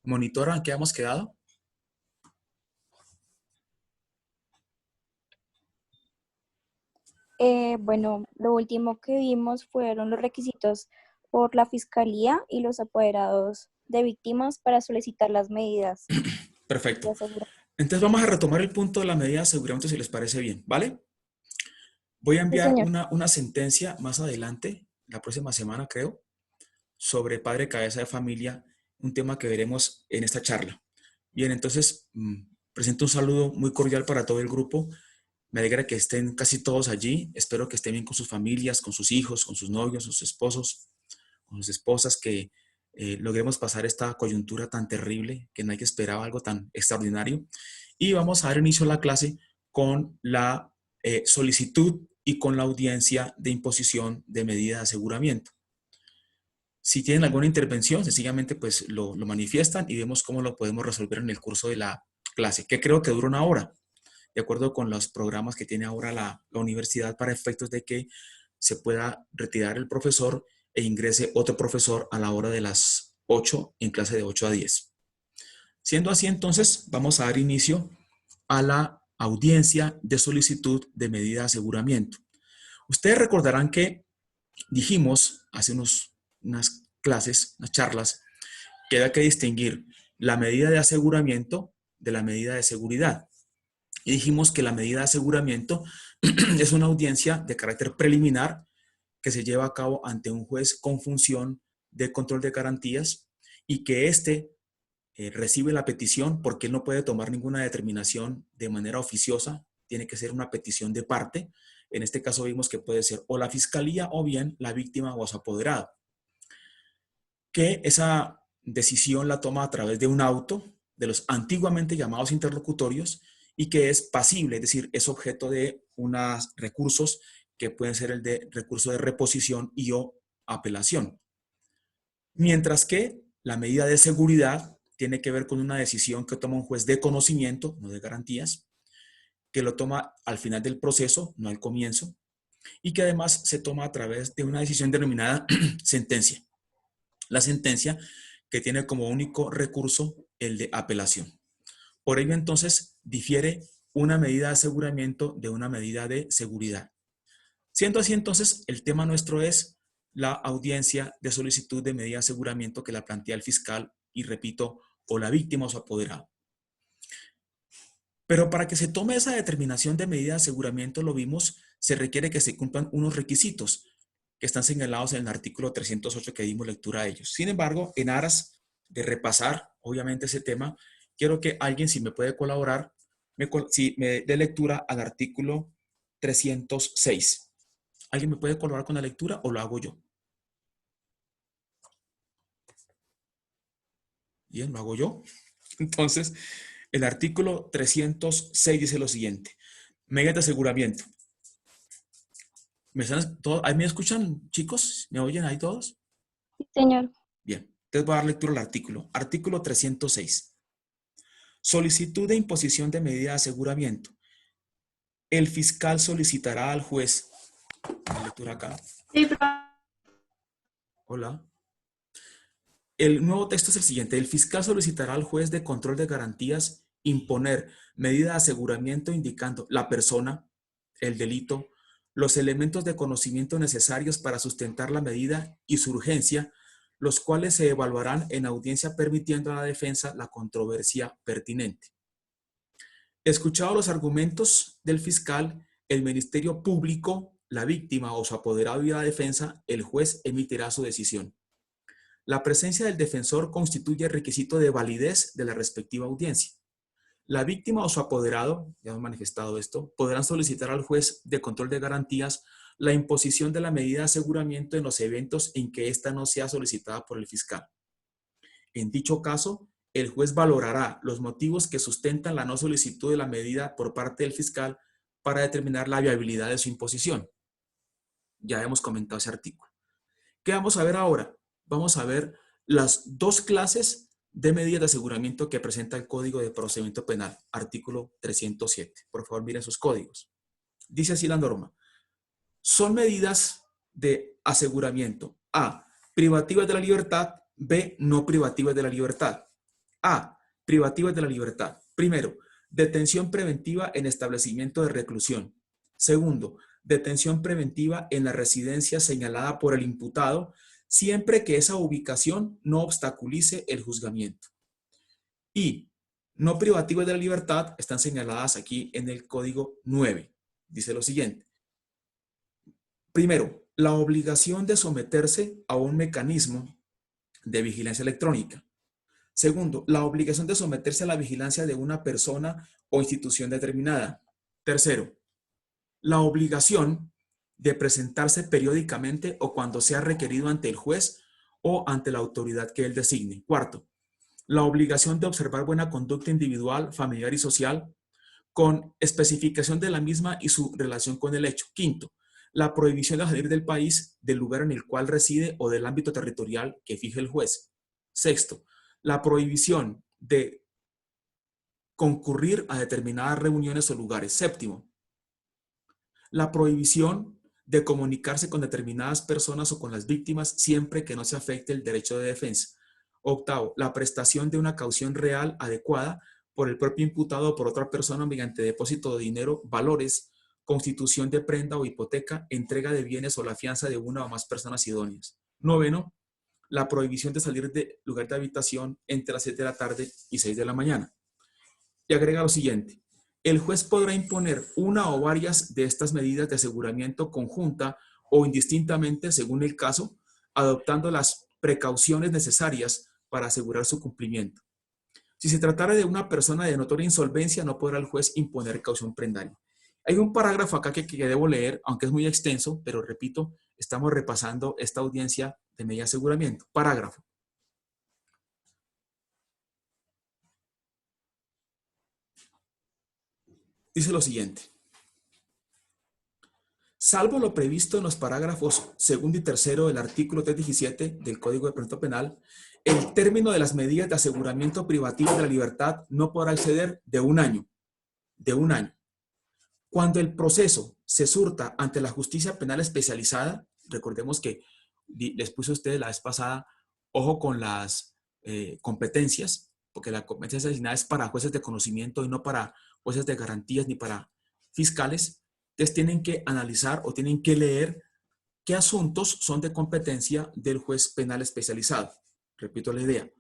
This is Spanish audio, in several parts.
Monitora, ¿en qué hemos quedado? Bueno, lo último que vimos fueron los requisitos por la fiscalía y los apoderados de víctimas para solicitar las medidas de Perfecto. aseguramiento. Entonces vamos a retomar el punto de la medida de aseguramiento si les parece bien, ¿vale? Voy a Sí, enviar señor. una sentencia más adelante, la próxima semana creo, sobre padre cabeza de familia, un tema que veremos en esta charla. Bien, entonces presento un saludo muy cordial para todo el grupo. Me alegra que estén casi todos allí. Espero que estén bien con sus familias, con sus hijos, con sus novios, sus esposos, con sus esposas, que logremos pasar esta coyuntura tan terrible, que nadie esperaba algo tan extraordinario. Y vamos a dar inicio a la clase con la solicitud y con la audiencia de imposición de medida de aseguramiento. Si tienen alguna intervención, sencillamente pues lo manifiestan y vemos cómo lo podemos resolver en el curso de la clase, que creo que dura una hora, de acuerdo con los programas que tiene ahora la universidad para efectos de que se pueda retirar el profesor e ingrese otro profesor a la hora de las 8 en clase de 8 a 10. Siendo así, entonces, vamos a dar inicio a la audiencia de solicitud de medida de aseguramiento. Ustedes recordarán que dijimos hace unas clases, unas charlas, que hay que distinguir la medida de aseguramiento de la medida de seguridad. Y dijimos que la medida de aseguramiento es una audiencia de carácter preliminar que se lleva a cabo ante un juez con función de control de garantías y que éste recibe la petición porque él no puede tomar ninguna determinación de manera oficiosa, tiene que ser una petición de parte. En este caso vimos que puede ser o la fiscalía o bien la víctima o su apoderado. Que esa decisión la toma a través de un auto, de los antiguamente llamados interlocutorios, y que es pasible, es decir, es objeto de unos recursos que pueden ser el de recurso de reposición y o apelación. Mientras que la medida de seguridad tiene que ver con una decisión que toma un juez de conocimiento, no de garantías, que lo toma al final del proceso, no al comienzo, y que además se toma a través de una decisión denominada sentencia. La sentencia que tiene como único recurso el de apelación. Por ello, entonces, difiere una medida de aseguramiento de una medida de seguridad. Siendo así, entonces, el tema nuestro es la audiencia de solicitud de medida de aseguramiento que la plantea el fiscal y, repito, o la víctima o su apoderado. Pero para que se tome esa determinación de medida de aseguramiento, lo vimos, se requiere que se cumplan unos requisitos que están señalados en el artículo 308 que dimos lectura a ellos. Sin embargo, en aras de repasar, obviamente, ese tema, quiero que alguien, si me puede colaborar, si me dé lectura al artículo 306. ¿Alguien me puede colaborar con la lectura o lo hago yo? Bien, lo hago yo. Entonces, el artículo 306 dice lo siguiente. Medidas de aseguramiento. ¿Ahí me escuchan, chicos? ¿Me oyen ahí todos? Sí, señor. Bien, entonces voy a dar lectura al artículo. Artículo 306. Solicitud de imposición de medida de aseguramiento. El fiscal solicitará al juez. La lectura acá. Sí, Hola. El nuevo texto es el siguiente. El fiscal solicitará al juez de control de garantías imponer medida de aseguramiento indicando la persona, el delito, los elementos de conocimiento necesarios para sustentar la medida y su urgencia, los cuales se evaluarán en audiencia permitiendo a la defensa la controversia pertinente. Escuchados los argumentos del fiscal, el Ministerio Público, la víctima o su apoderado y la defensa, el juez emitirá su decisión. La presencia del defensor constituye requisito de validez de la respectiva audiencia. La víctima o su apoderado, ya hemos manifestado esto, podrán solicitar al juez de control de garantías la imposición de la medida de aseguramiento en los eventos en que ésta no sea solicitada por el fiscal. En dicho caso, el juez valorará los motivos que sustentan la no solicitud de la medida por parte del fiscal para determinar la viabilidad de su imposición. Ya hemos comentado ese artículo. ¿Qué vamos a ver ahora? Vamos a ver las dos clases de medidas de aseguramiento que presenta el Código de Procedimiento Penal, artículo 307. Por favor, miren sus códigos. Dice así la norma. Son medidas de aseguramiento. A, privativas de la libertad. B, no privativas de la libertad. A. Privativas de la libertad. Primero, detención preventiva en establecimiento de reclusión. Segundo, detención preventiva en la residencia señalada por el imputado, siempre que esa ubicación no obstaculice el juzgamiento. Y no privativas de la libertad están señaladas aquí en el Código 9. Dice lo siguiente. Primero, la obligación de someterse a un mecanismo de vigilancia electrónica. Segundo, la obligación de someterse a la vigilancia de una persona o institución determinada. Tercero, la obligación de presentarse periódicamente o cuando sea requerido ante el juez o ante la autoridad que él designe. Cuarto, la obligación de observar buena conducta individual, familiar y social con especificación de la misma y su relación con el hecho. Quinto, la prohibición de salir del país, del lugar en el cual reside o del ámbito territorial que fije el juez. Sexto, la prohibición de concurrir a determinadas reuniones o lugares. Séptimo, la prohibición de comunicarse con determinadas personas o con las víctimas siempre que no se afecte el derecho de defensa. Octavo, la prestación de una caución real adecuada por el propio imputado o por otra persona mediante depósito de dinero, valores, constitución de prenda o hipoteca, entrega de bienes o la fianza de una o más personas idóneas. Noveno, la prohibición de salir del lugar de habitación entre las 7 de la tarde y 6 de la mañana. Y agrega lo siguiente. El juez podrá imponer una o varias de estas medidas de aseguramiento conjunta o indistintamente según el caso, adoptando las precauciones necesarias para asegurar su cumplimiento. Si se tratara de una persona de notoria insolvencia, no podrá el juez imponer caución prendaria. Hay un parágrafo acá que debo leer, aunque es muy extenso, pero repito, estamos repasando esta audiencia de medida de aseguramiento. Parágrafo. Dice lo siguiente. Salvo lo previsto en los parágrafos segundo y tercero del artículo 317 del Código de Procedimiento Penal, el término de las medidas de aseguramiento privativo de la libertad no podrá exceder de un año. De un año. Cuando el proceso se surta ante la justicia penal especializada, recordemos que les puse a ustedes la vez pasada, ojo con las competencias, porque la competencia asignada es para jueces de conocimiento y no para jueces de garantías ni para fiscales. Entonces tienen que analizar o tienen que leer qué asuntos son de competencia del juez penal especializado. Repito la idea.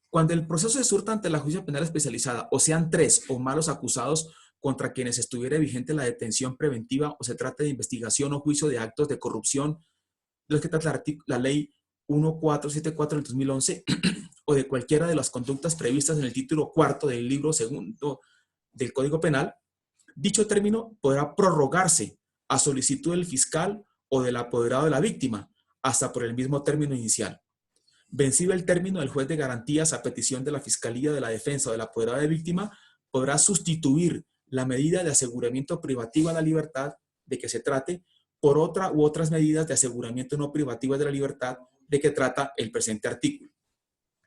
Cuando el proceso se surta ante la justicia penal especializada, o sean 3 o más los acusados contra quienes estuviera vigente la detención preventiva o se trate de investigación o juicio de actos de corrupción, de los que trata la ley 1474 del 2011 o de cualquiera de las conductas previstas en el título cuarto del libro segundo del Código Penal, dicho término podrá prorrogarse a solicitud del fiscal o del apoderado de la víctima, hasta por el mismo término inicial. Vencido el término, el juez de garantías, a petición de la Fiscalía, de la Defensa o del apoderado de víctima, podrá sustituir la medida de aseguramiento privativo a la libertad de que se trate por otra u otras medidas de aseguramiento no privativo de la libertad de que trata el presente artículo.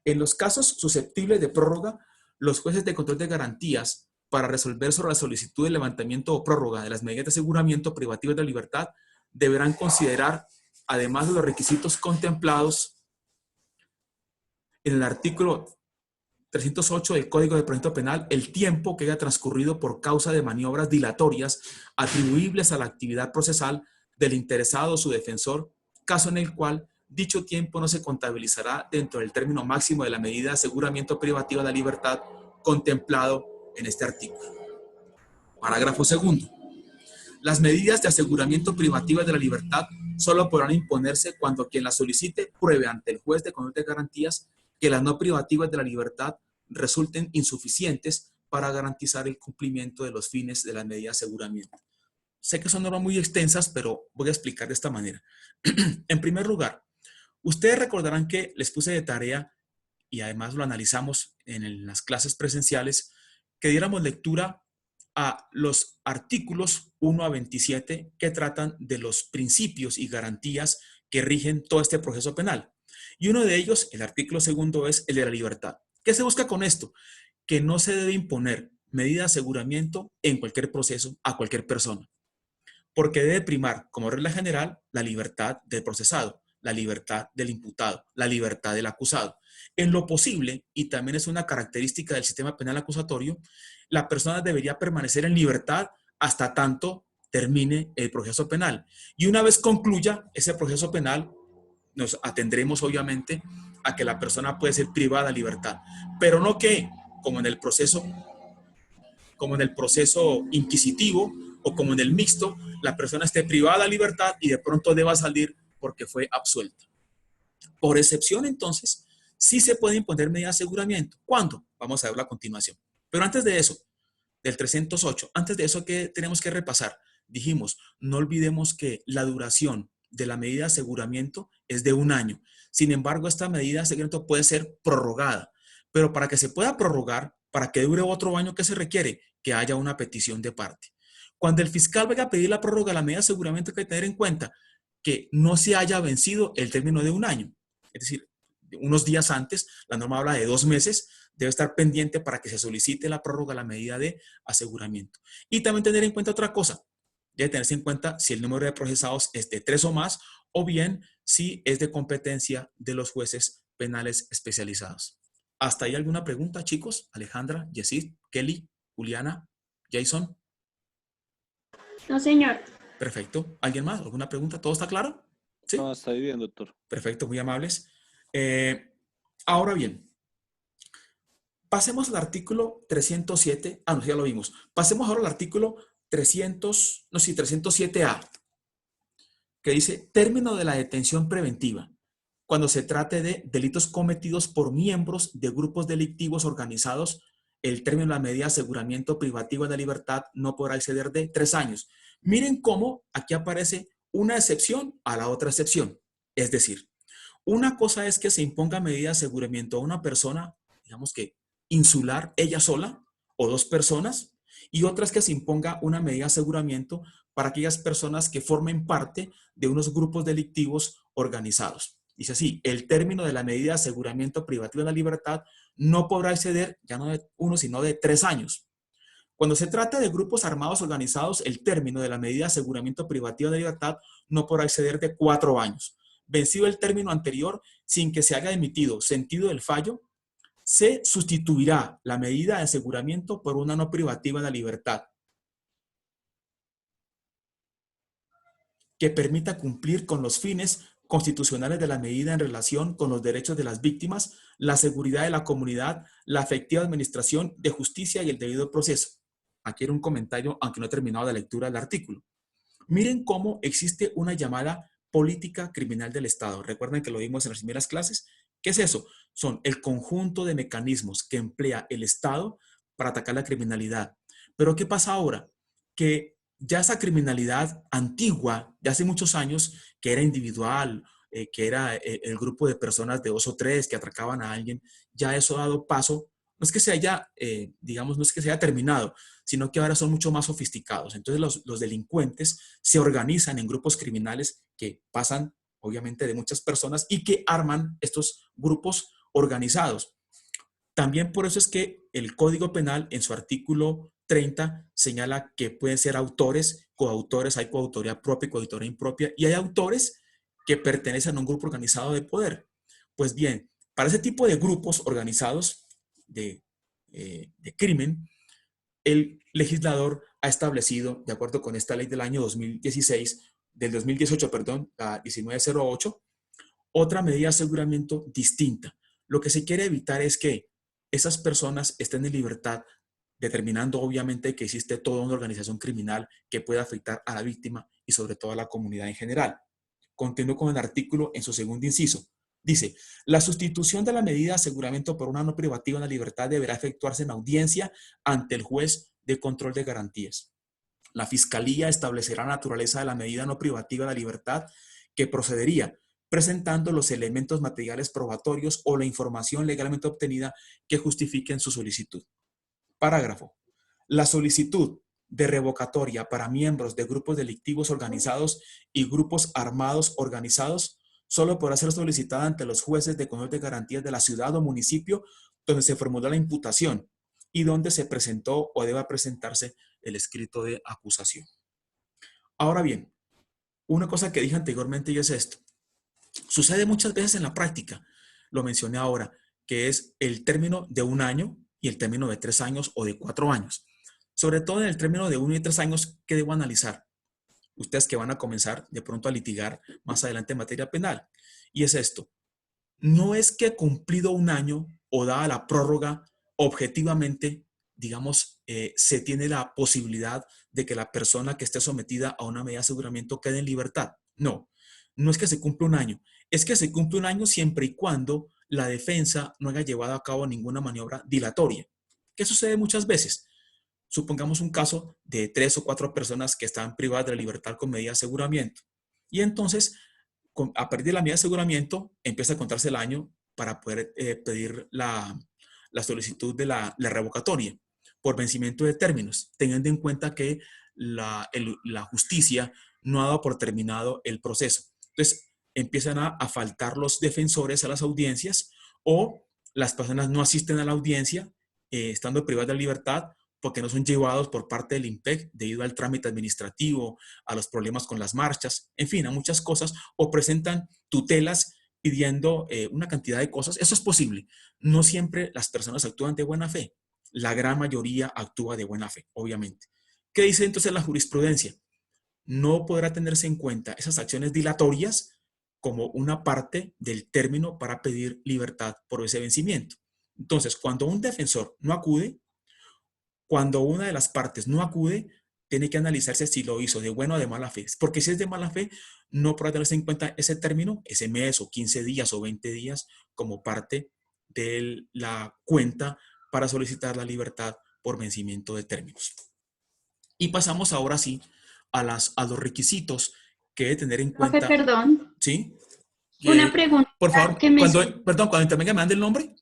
En los casos susceptibles de prórroga, los jueces de control de garantías, para resolver sobre la solicitud de levantamiento o prórroga de las medidas de aseguramiento privativas de la libertad, deberán considerar, además de los requisitos contemplados en el artículo 308 del Código de Procedimiento Penal, el tiempo que haya transcurrido por causa de maniobras dilatorias atribuibles a la actividad procesal del interesado o su defensor, caso en el cual dicho tiempo no se contabilizará dentro del término máximo de la medida de aseguramiento privativa de la libertad contemplado en este artículo. Parágrafo segundo. Las medidas de aseguramiento privativas de la libertad solo podrán imponerse cuando quien las solicite pruebe ante el juez de control de garantías que las no privativas de la libertad resulten insuficientes para garantizar el cumplimiento de los fines de la medida de aseguramiento. Sé que son normas muy extensas, pero voy a explicar de esta manera. En primer lugar, ustedes recordarán que les puse de tarea, y además lo analizamos en las clases presenciales, que diéramos lectura a los artículos 1 a 27 que tratan de los principios y garantías que rigen todo este proceso penal. Y uno de ellos, el artículo segundo, es el de la libertad. ¿Qué se busca con esto? Que no se debe imponer medida de aseguramiento en cualquier proceso a cualquier persona, porque debe primar, como regla general, la libertad del procesado, la libertad del imputado, la libertad del acusado. En lo posible, y también es una característica del sistema penal acusatorio, la persona debería permanecer en libertad hasta tanto termine el proceso penal. Y una vez concluya ese proceso penal, nos atendremos obviamente a que la persona puede ser privada de libertad, pero no que, como en el proceso, como en el proceso inquisitivo o como en el mixto, la persona esté privada de libertad y de pronto deba salir porque fue absuelta. Por excepción, entonces, sí se puede imponer medida de aseguramiento. ¿Cuándo? Vamos a verlo a continuación. Pero antes de eso, del 308, antes de eso, ¿qué tenemos que repasar? Dijimos, no olvidemos que la duración de la medida de aseguramiento es de 1 año. Sin embargo, esta medida de aseguramiento puede ser prorrogada. Pero para que se pueda prorrogar, para que dure otro año, ¿qué se requiere? Que haya una petición de parte. Cuando el fiscal vaya a pedir la prórroga de la medida de aseguramiento, hay que tener en cuenta que no se haya vencido el término de 1 año. Es decir, unos días antes, la norma habla de 2 meses, debe estar pendiente para que se solicite la prórroga de la medida de aseguramiento. Y también tener en cuenta otra cosa, debe tenerse en cuenta si el número de procesados es de 3 o más, o bien si es de competencia de los jueces penales especializados. ¿Hasta ahí alguna pregunta, chicos? Alejandra, Yesid, Kelly, Juliana, Jason. No, señor. Perfecto. ¿Alguien más? ¿Alguna pregunta? ¿Todo está claro? ¿Sí? No, está bien, doctor. Perfecto, muy amables. Ahora bien, pasemos al artículo 307. No, ya lo vimos. Pasemos ahora al artículo 307A, que dice término de la detención preventiva, cuando se trate de delitos cometidos por miembros de grupos delictivos organizados. El término de la medida de aseguramiento privativo de la libertad no podrá exceder de 3 años. Miren cómo aquí aparece una excepción a la otra excepción. Es decir, una cosa es que se imponga medida de aseguramiento a una persona, digamos que insular, ella sola, o 2 personas, y otra es que se imponga una medida de aseguramiento para aquellas personas que formen parte de unos grupos delictivos organizados. Dice así, el término de la medida de aseguramiento privativo de la libertad no podrá exceder ya no de 1, sino de 3 años. Cuando se trata de grupos armados organizados, el término de la medida de aseguramiento privativo de libertad no podrá exceder de 4 años. Vencido el término anterior, sin que se haya emitido sentido del fallo, se sustituirá la medida de aseguramiento por una no privativa de la libertad que permita cumplir con los fines constitucionales de la medida en relación con los derechos de las víctimas, la seguridad de la comunidad, la efectiva administración de justicia y el debido proceso. Aquí era un comentario, aunque no he terminado la lectura del artículo. Miren cómo existe una llamada política criminal del Estado. Recuerden que lo vimos en las primeras clases. ¿Qué es eso? Son el conjunto de mecanismos que emplea el Estado para atacar la criminalidad. Pero ¿qué pasa ahora? Que ya esa criminalidad antigua, de hace muchos años, que era individual, que era el grupo de personas de 2 o 3 que atracaban a alguien, ya eso ha dado paso. No es que se haya, digamos, no es que se haya terminado, sino que ahora son mucho más sofisticados. Entonces los delincuentes se organizan en grupos criminales que pasan, obviamente, de muchas personas y que arman estos grupos organizados. También por eso es que el Código Penal en su artículo 30 señala que pueden ser autores, coautores, hay coautoría propia y coautoría impropia, y hay autores que pertenecen a un grupo organizado de poder. Pues bien, para ese tipo de grupos organizados de crimen, el legislador ha establecido, de acuerdo con esta ley del año 2016, del 2018, perdón, la 1908, otra medida de aseguramiento distinta. Lo que se quiere evitar es que esas personas estén en libertad, determinando obviamente que existe toda una organización criminal que puede afectar a la víctima y sobre todo a la comunidad en general. Continúo con el artículo en su segundo inciso. Dice, la sustitución de la medida de aseguramiento por una no privativa en la libertad deberá efectuarse en audiencia ante el juez de control de garantías. La Fiscalía establecerá la naturaleza de la medida no privativa de la libertad que procedería presentando los elementos materiales probatorios o la información legalmente obtenida que justifiquen su solicitud. Parágrafo. La solicitud de revocatoria para miembros de grupos delictivos organizados y grupos armados organizados solo podrá ser solicitada ante los jueces de control de garantías de la ciudad o municipio donde se formuló la imputación y donde se presentó o deba presentarse el escrito de acusación. Ahora bien, una cosa que dije anteriormente y es esto. Sucede muchas veces en la práctica, lo mencioné ahora, que es el término de 1 año y el término de 3 años o de 4 años. Sobre todo en el término de 1 y 3 años, ¿qué debo analizar? Ustedes que van a comenzar de pronto a litigar más adelante en materia penal. Y es esto. No es que cumplido 1 año o dada la prórroga, objetivamente, digamos, se tiene la posibilidad de que la persona que esté sometida a una medida de aseguramiento quede en libertad. No, no es que se cumpla 1 año, es que se cumple 1 año siempre y cuando la defensa no haya llevado a cabo ninguna maniobra dilatoria. ¿Qué sucede muchas veces? Supongamos un caso de 3 o 4 personas que están privadas de la libertad con medida de aseguramiento. Y entonces, a partir de la medida de aseguramiento, empieza a contarse el año para poder pedir la solicitud de la revocatoria por vencimiento de términos, teniendo en cuenta que la justicia no ha dado por terminado el proceso. Entonces, empiezan a faltar los defensores a las audiencias o las personas no asisten a la audiencia estando privadas de la libertad porque no son llevados por parte del IMPEC debido al trámite administrativo, a los problemas con las marchas, en fin, a muchas cosas, o presentan tutelas pidiendo una cantidad de cosas. Eso es posible. No siempre las personas actúan de buena fe. La gran mayoría actúa de buena fe, obviamente. ¿Qué dice entonces la jurisprudencia? No podrá tenerse en cuenta esas acciones dilatorias como una parte del término para pedir libertad por ese vencimiento. Entonces, cuando un defensor no acude, cuando una de las partes no acude, tiene que analizarse si lo hizo de buena o de mala fe. Porque si es de mala fe, no podrá tenerse en cuenta ese término, ese mes o 15 días o 20 días como parte de la cuenta para solicitar la libertad por vencimiento de términos. Y pasamos ahora sí a los requisitos que debe tener en Profe, cuenta. perdón, ¿Sí? una pregunta Por favor, que me... cuando intervenga, me mande el nombre.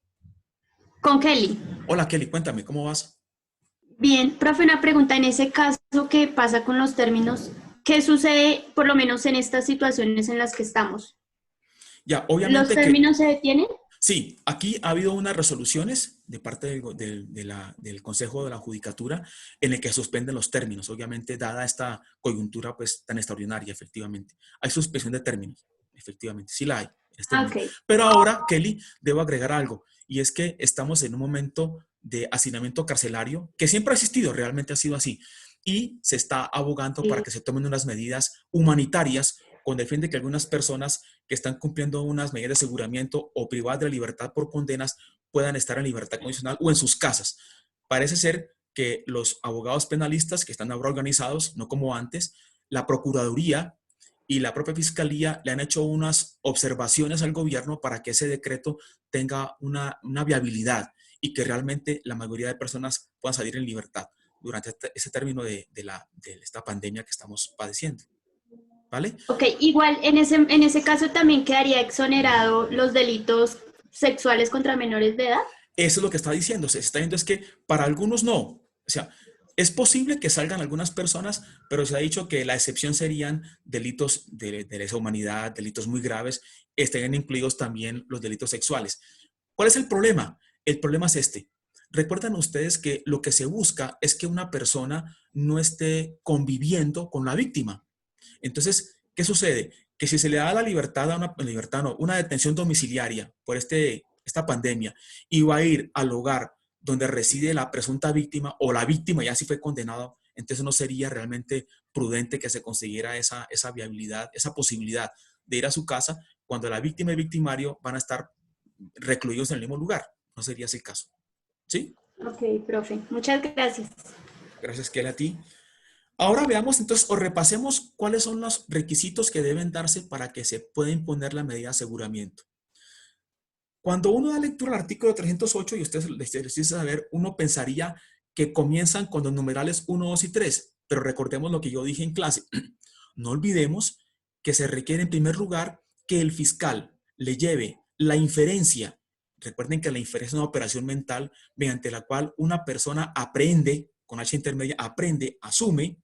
Con Kelly. Hola Kelly, cuéntame, ¿cómo vas? Bien, profe, una pregunta. En ese caso, ¿qué pasa con los términos? ¿Qué sucede, por lo menos en estas situaciones en las que estamos? Ya, ¿Los obviamente que términos se detienen? sí, aquí ha habido unas resoluciones de parte del Consejo de la Judicatura en el que suspenden los términos, obviamente dada esta coyuntura pues tan extraordinaria, efectivamente. Hay suspensión de términos, efectivamente, sí la hay en este Ah, momento. ok. Pero ahora, Kelly, debo agregar algo, y es que estamos en un momento de hacinamiento carcelario que siempre ha existido, realmente ha sido así, y se está abogando para que se tomen unas medidas humanitarias con el fin de que algunas personas que están cumpliendo unas medidas de aseguramiento o privadas de la libertad por condenas puedan estar en libertad condicional o en sus casas. Parece ser que los abogados penalistas que están ahora organizados, no como antes, la Procuraduría y la propia Fiscalía le han hecho unas observaciones al gobierno para que ese decreto tenga una viabilidad y que realmente la mayoría de personas puedan salir en libertad durante ese término de esta pandemia que estamos padeciendo. ¿Vale? Ok, igual en ese caso también quedaría exonerado los delitos sexuales contra menores de edad. Eso es lo que está diciendo. Se está diciendo es que para algunos no. O sea, es posible que salgan algunas personas, pero se ha dicho que la excepción serían delitos de lesa humanidad, delitos muy graves, estarían incluidos también los delitos sexuales. ¿Cuál es el problema? El problema es este. Recuerdan ustedes que lo que se busca es que una persona no esté conviviendo con la víctima. Entonces, ¿qué sucede? Que si se le da la libertad una detención domiciliaria por esta pandemia y va a ir al hogar donde reside la presunta víctima o la víctima ya sí fue condenado, entonces no sería realmente prudente que se consiguiera esa viabilidad, esa posibilidad de ir a su casa cuando la víctima y el victimario van a estar recluidos en el mismo lugar. No sería ese el caso. ¿Sí? Ok, profe, muchas gracias. Gracias, Kelly, a ti. Ahora veamos entonces o repasemos cuáles son los requisitos que deben darse para que se pueda imponer la medida de aseguramiento. Cuando uno da lectura al artículo 308 y ustedes les dice saber, uno pensaría que comienzan con los numerales 1, 2 y 3, pero recordemos lo que yo dije en clase. No olvidemos que se requiere en primer lugar que el fiscal le lleve la inferencia. Recuerden que la inferencia es una operación mental mediante la cual una persona aprende, con H intermedia, aprende, asume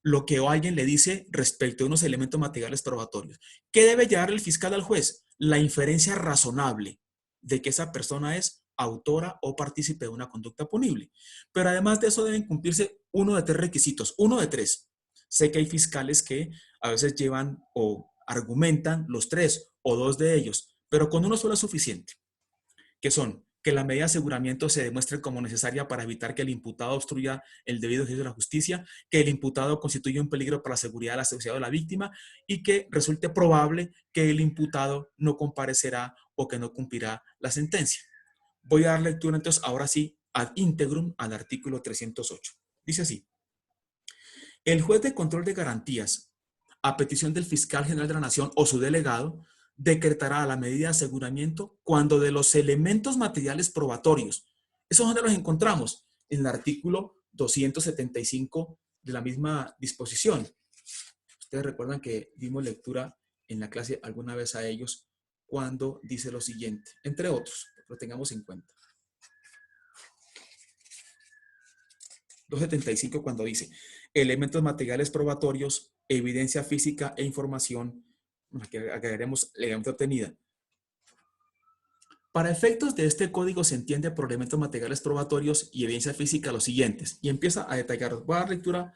lo que alguien le dice respecto a unos elementos materiales probatorios. ¿Qué debe llevar el fiscal al juez? La inferencia razonable de que esa persona es autora o partícipe de una conducta punible. Pero además de eso deben cumplirse uno de 3 requisitos, uno de 3. Sé que hay fiscales que a veces llevan o argumentan los 3 o dos de ellos, pero con uno solo es suficiente, que son que la medida de aseguramiento se demuestre como necesaria para evitar que el imputado obstruya el debido ejercicio de la justicia, que el imputado constituya un peligro para la seguridad de la sociedad o de la víctima y que resulte probable que el imputado no comparecerá o que no cumplirá la sentencia. Voy a dar lectura entonces ahora sí ad integrum al artículo 308. Dice así: el juez de control de garantías, a petición del fiscal general de la Nación o su delegado, decretará la medida de aseguramiento cuando de los elementos materiales probatorios, ¿esos dónde los encontramos? En el artículo 275 de la misma disposición. Ustedes recuerdan que dimos lectura en la clase alguna vez a ellos cuando dice lo siguiente, entre otros, lo tengamos en cuenta. 275 cuando dice elementos materiales probatorios, evidencia física e información, aquí agregaremos legalmente obtenida. Para efectos de este código se entiende por elementos materiales probatorios y evidencia física los siguientes. Y empieza a detallar, voy a dar lectura,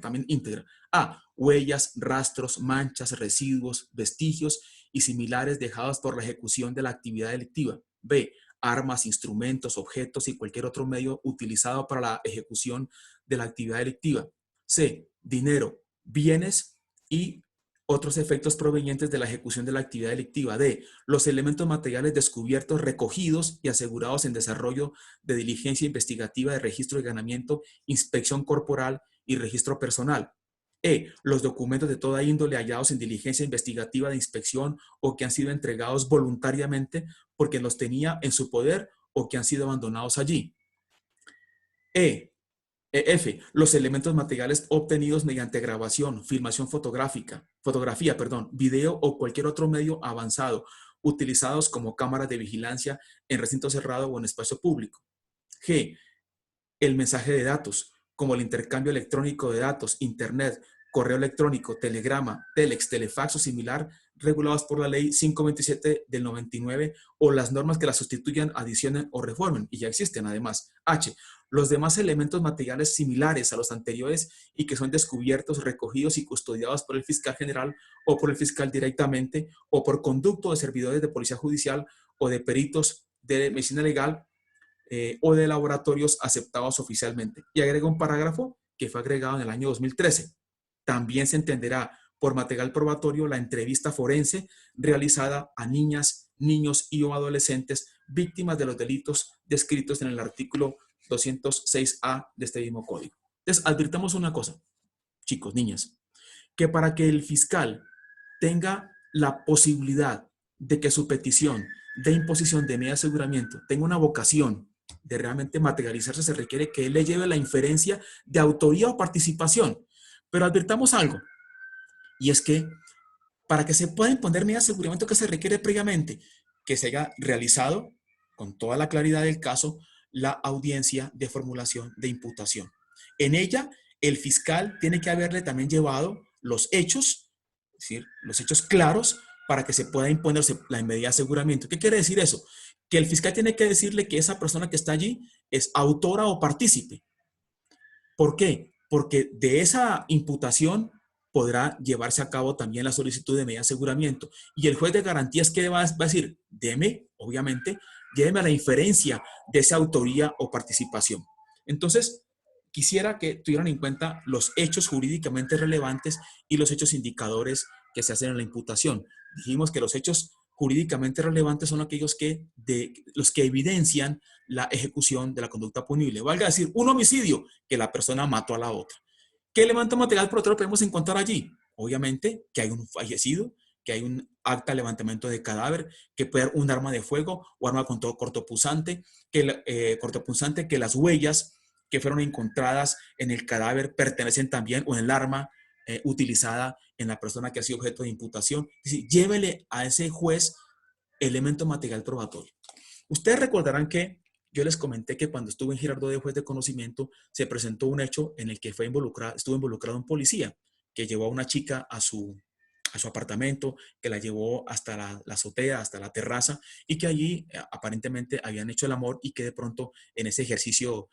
también íntegra. A, huellas, rastros, manchas, residuos, vestigios y similares dejados por la ejecución de la actividad delictiva. B, armas, instrumentos, objetos y cualquier otro medio utilizado para la ejecución de la actividad delictiva. C, dinero, bienes y otros efectos provenientes de la ejecución de la actividad delictiva. D, los elementos materiales descubiertos, recogidos y asegurados en desarrollo de diligencia investigativa de registro de allanamiento, inspección corporal y registro personal. E, los documentos de toda índole hallados en diligencia investigativa de inspección o que han sido entregados voluntariamente porque los tenía en su poder o que han sido abandonados allí. F, los elementos materiales obtenidos mediante grabación, filmación fotografía, video o cualquier otro medio avanzado, utilizados como cámaras de vigilancia en recinto cerrado o en espacio público. G, el mensaje de datos, como el intercambio electrónico de datos, internet, correo electrónico, telegrama, telex, telefax o similar, regulados por la ley 527 del 99 o las normas que la sustituyan, adicionen o reformen, y ya existen además. H, los demás elementos materiales similares a los anteriores y que son descubiertos, recogidos y custodiados por el fiscal general o por el fiscal directamente o por conducto de servidores de policía judicial o de peritos de medicina legal o de laboratorios aceptados oficialmente. Y agrega un parágrafo que fue agregado en el año 2013. También se entenderá por material probatorio la entrevista forense realizada a niñas, niños y o adolescentes víctimas de los delitos descritos en el artículo 206A de este mismo código. Entonces, advirtamos una cosa, chicos, niñas, que para que el fiscal tenga la posibilidad de que su petición de imposición de medida de aseguramiento tenga una vocación de realmente materializarse, se requiere que él le lleve la inferencia de autoría o participación. Pero advirtamos algo, y es que para que se pueda imponer medida de aseguramiento, que se requiere previamente que se haya realizado con toda la claridad del caso la audiencia de formulación de imputación. En ella, el fiscal tiene que haberle también llevado los hechos, es decir, los hechos claros para que se pueda imponerse la medida de aseguramiento. ¿Qué quiere decir eso? Que el fiscal tiene que decirle que esa persona que está allí es autora o partícipe. ¿Por qué? Porque de esa imputación podrá llevarse a cabo también la solicitud de medida de aseguramiento. Y el juez de garantías, ¿qué va a decir? Deme, obviamente, lléveme a la inferencia de esa autoría o participación. Entonces, quisiera que tuvieran en cuenta los hechos jurídicamente relevantes y los hechos indicadores que se hacen en la imputación. Dijimos que los hechos jurídicamente relevantes son aquellos los que evidencian la ejecución de la conducta punible. Valga decir, un homicidio, que la persona mató a la otra. ¿Qué elemento material probatorio podemos encontrar allí? Obviamente que hay un fallecido, que hay un acta de levantamiento de cadáver, que puede haber un arma de fuego o arma con todo cortopunzante, que las huellas que fueron encontradas en el cadáver pertenecen también o en el arma utilizada en la persona que ha sido objeto de imputación. Es decir, llévele a ese juez elemento material probatorio. Ustedes recordarán que yo les comenté que cuando estuve en Girardot de juez de conocimiento se presentó un hecho en el que estuvo involucrado un policía que llevó a una chica a su apartamento, que la llevó hasta la azotea, hasta la terraza, y que allí aparentemente habían hecho el amor y que de pronto en ese ejercicio,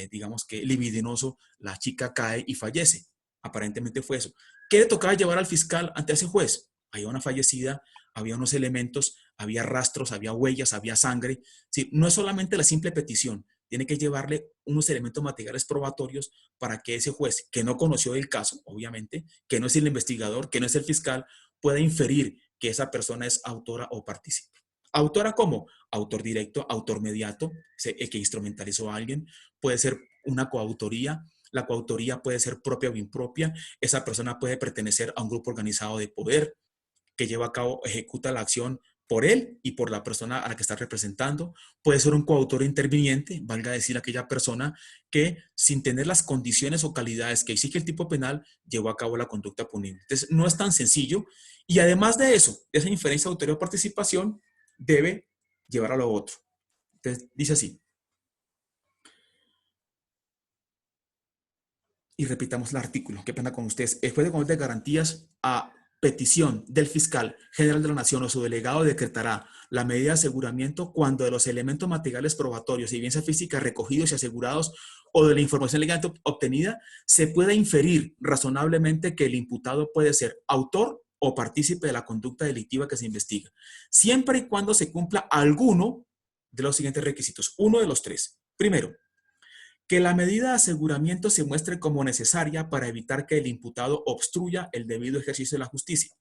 digamos que libidinoso, la chica cae y fallece. Aparentemente fue eso. ¿Qué le tocaba llevar al fiscal ante ese juez? Hay una fallecida, había unos elementos, había rastros, había huellas, había sangre. ¿Sí? No es solamente la simple petición, tiene que llevarle unos elementos materiales probatorios para que ese juez, que no conoció el caso, obviamente, que no es el investigador, que no es el fiscal, pueda inferir que esa persona es autora o partícipe. ¿Autora cómo? Autor directo, autor mediato, el que instrumentalizó a alguien, puede ser una coautoría. La coautoría puede ser propia o impropia. Esa persona puede pertenecer a un grupo organizado de poder que lleva a cabo, ejecuta la acción por él y por la persona a la que está representando. Puede ser un coautor interviniente, valga decir aquella persona que sin tener las condiciones o calidades que exige el tipo penal, llevó a cabo la conducta punible. Entonces, no es tan sencillo. Y además de eso, esa inferencia de autoría o participación debe llevar a lo otro. Entonces, dice así. Y repitamos el artículo, qué pena con ustedes. El juez de control de garantías, a petición del fiscal general de la Nación o su delegado, decretará la medida de aseguramiento cuando de los elementos materiales probatorios y evidencia física recogidos y asegurados o de la información legalmente obtenida se pueda inferir razonablemente que el imputado puede ser autor o partícipe de la conducta delictiva que se investiga, siempre y cuando se cumpla alguno de los siguientes requisitos. Uno de los tres. Primero, que la medida de aseguramiento se muestre como necesaria para evitar que el imputado obstruya el debido ejercicio de la justicia.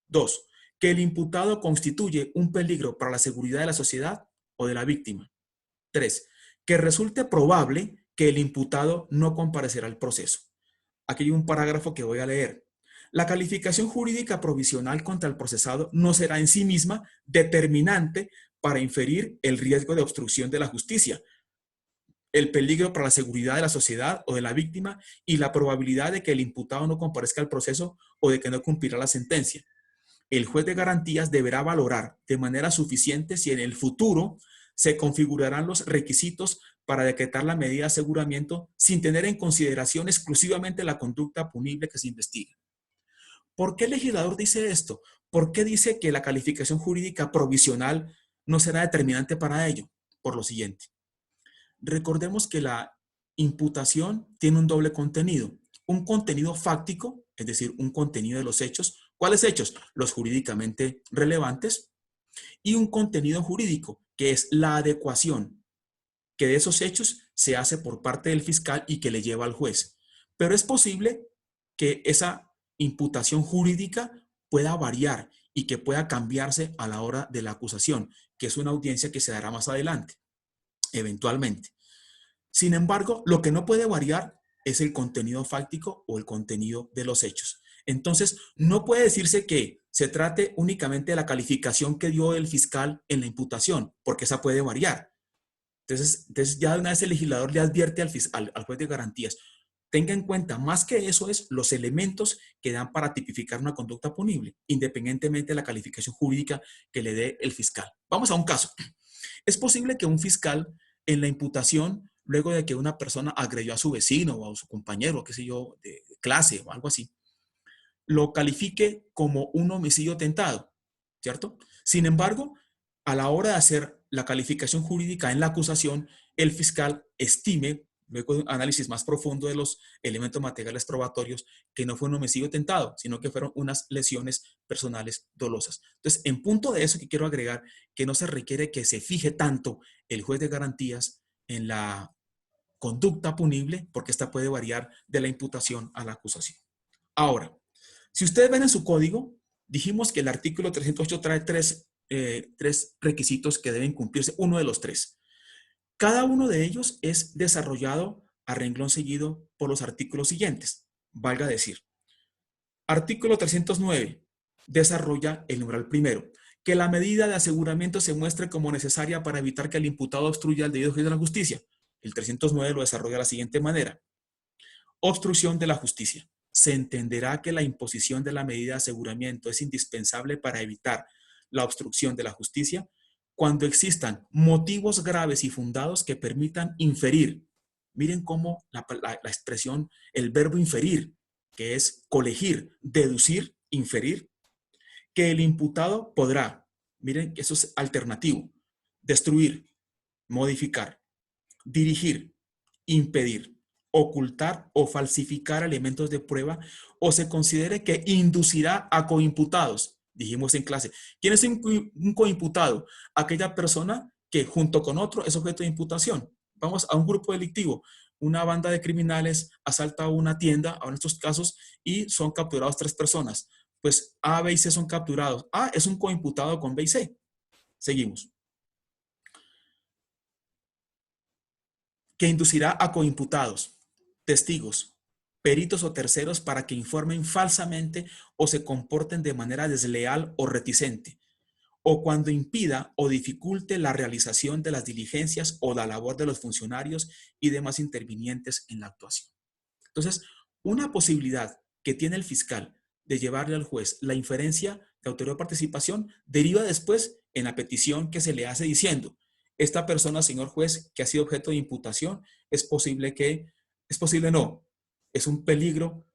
2. Que el imputado constituye un peligro para la seguridad de la sociedad o de la víctima. 3. Que resulte probable que el imputado no comparecerá al proceso. Aquí hay un parágrafo que voy a leer. La calificación jurídica provisional contra el procesado no será en sí misma determinante para inferir el riesgo de obstrucción de la justicia, el peligro para la seguridad de la sociedad o de la víctima y la probabilidad de que el imputado no comparezca al proceso o de que no cumplirá la sentencia. El juez de garantías deberá valorar de manera suficiente si en el futuro se configurarán los requisitos para decretar la medida de aseguramiento sin tener en consideración exclusivamente la conducta punible que se investiga. ¿Por qué el legislador dice esto? ¿Por qué dice que la calificación jurídica provisional no será determinante para ello? Por lo siguiente. Recordemos que la imputación tiene un doble contenido. Un contenido fáctico, es decir, un contenido de los hechos. ¿Cuáles hechos? Los jurídicamente relevantes. Y un contenido jurídico, que es la adecuación que de esos hechos se hace por parte del fiscal y que le lleva al juez. Pero es posible que esa imputación jurídica pueda variar y que pueda cambiarse a la hora de la acusación, que es una audiencia que se dará más adelante, eventualmente. Sin embargo, lo que no puede variar es el contenido fáctico o el contenido de los hechos. Entonces, no puede decirse que se trate únicamente de la calificación que dio el fiscal en la imputación, porque esa puede variar. Entonces ya de una vez el legislador le advierte al juez de garantías, tenga en cuenta, más que eso es los elementos que dan para tipificar una conducta punible, independientemente de la calificación jurídica que le dé el fiscal. Vamos a un caso. Es posible que un fiscal en la imputación, luego de que una persona agredió a su vecino o a su compañero, qué sé yo, de clase o algo así, lo califique como un homicidio tentado, ¿cierto? Sin embargo, a la hora de hacer la calificación jurídica en la acusación, el fiscal estime, luego de un análisis más profundo de los elementos materiales probatorios, que no fue un homicidio tentado, sino que fueron unas lesiones personales dolosas. Entonces, en punto de eso que quiero agregar, que no se requiere que se fije tanto el juez de garantías en la conducta punible, porque esta puede variar de la imputación a la acusación. Ahora, si ustedes ven en su código, dijimos que el artículo 308 trae tres requisitos que deben cumplirse, uno de los tres. Cada uno de ellos es desarrollado a renglón seguido por los artículos siguientes. Valga decir, artículo 309 desarrolla el numeral primero, que la medida de aseguramiento se muestre como necesaria para evitar que el imputado obstruya el debido ejercicio de la justicia. El 309 lo desarrolla de la siguiente manera. Obstrucción de la justicia. Se entenderá que la imposición de la medida de aseguramiento es indispensable para evitar la obstrucción de la justicia cuando existan motivos graves y fundados que permitan inferir. Miren cómo la expresión, el verbo inferir, que es colegir, deducir, inferir, que el imputado podrá, miren que eso es alternativo, destruir, modificar, dirigir, impedir, ocultar o falsificar elementos de prueba o se considere que inducirá a coimputados, Dijimos en clase, ¿quién es un coimputado? Aquella persona que junto con otro es objeto de imputación. Vamos a un grupo delictivo, una banda de criminales asalta una tienda, ahora en estos casos, y son capturados 3 personas. Pues A, B y C son capturados. A es un coimputado con B y C. Seguimos. Que inducirá a coimputados, testigos, peritos o terceros para que informen falsamente o se comporten de manera desleal o reticente, o cuando impida o dificulte la realización de las diligencias o la labor de los funcionarios y demás intervinientes en la actuación. Entonces, una posibilidad que tiene el fiscal de llevarle al juez la inferencia de autoridad de participación deriva después en la petición que se le hace diciendo, esta persona, señor juez, que ha sido objeto de imputación, es posible no, es un peligro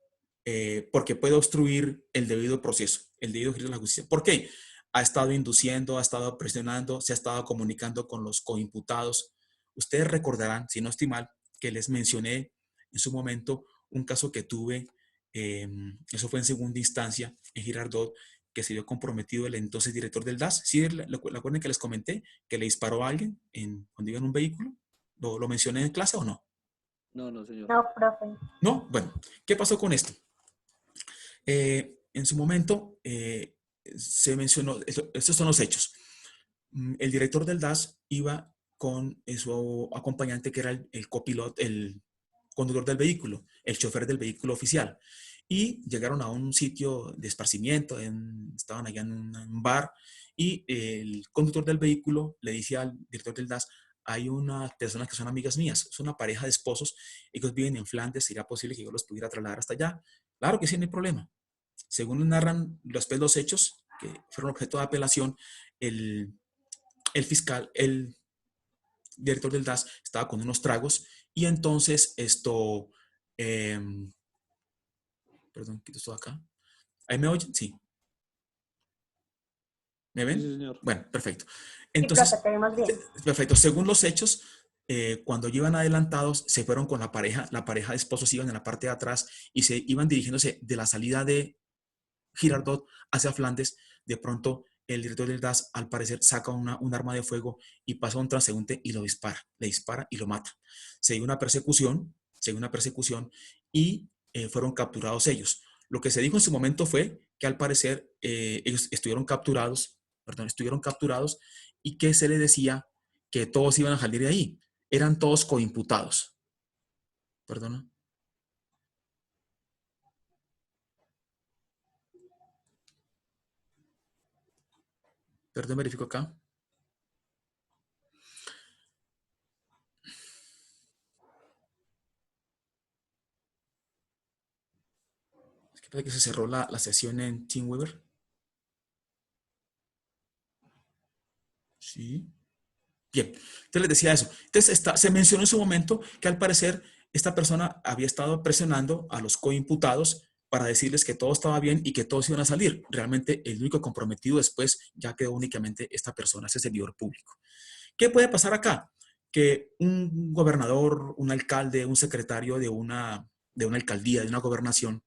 porque puede obstruir el debido proceso, el debido ejercicio de la justicia. ¿Por qué? Ha estado induciendo, ha estado presionando, se ha estado comunicando con los coimputados. Ustedes recordarán, si no estoy mal, que les mencioné en su momento un caso que tuve, eso fue en segunda instancia, en Girardot, que se vio comprometido el entonces director del DAS. ¿Sí lo acuerdan que les comenté que le disparó a alguien cuando iba en un vehículo? ¿Lo mencioné en clase o no? No, no, señor. No, profe. ¿No? Bueno, ¿qué pasó con esto? En su momento se mencionó, estos son los hechos. El director del DAS iba con su acompañante que era el copiloto, el conductor del vehículo, el chofer del vehículo oficial. Y llegaron a un sitio de esparcimiento, estaban allá en un bar, y el conductor del vehículo le dice al director del DAS, hay unas personas que son amigas mías, es una pareja de esposos, ellos viven en Flandes, ¿sería posible que yo los pudiera trasladar hasta allá? Claro que sí, no hay problema. Según narran los hechos que fueron objeto de apelación, el fiscal, el director del DAS estaba con unos tragos y entonces perdón, quito esto de acá. ¿Ahí me oyen? Sí. ¿Me ven? Sí, señor. Bueno, perfecto. Sí, Entonces, profe, te vemos bien. perfecto. Según los hechos, cuando iban adelantados, se fueron con la pareja de esposos iban en la parte de atrás y se iban dirigiéndose de la salida de Girardot hacia Flandes. De pronto, el director del DAS, al parecer, saca un arma de fuego y pasa a un transeúnte y lo dispara. Le dispara y lo mata. Se dio una persecución y fueron capturados ellos. Lo que se dijo en su momento fue que al parecer ellos estuvieron capturados y que se le decía que todos iban a salir de ahí. Eran todos coimputados. Perdona. Perdón, verifico acá. Es que parece que se cerró la sesión en TeamWeaver. Sí. Bien, entonces les decía eso. Entonces se mencionó en su momento que al parecer esta persona había estado presionando a los coimputados para decirles que todo estaba bien y que todos iban a salir. Realmente el único comprometido después ya quedó únicamente esta persona, ese servidor público. ¿Qué puede pasar acá? Que un gobernador, un alcalde, un secretario de una alcaldía, de una gobernación,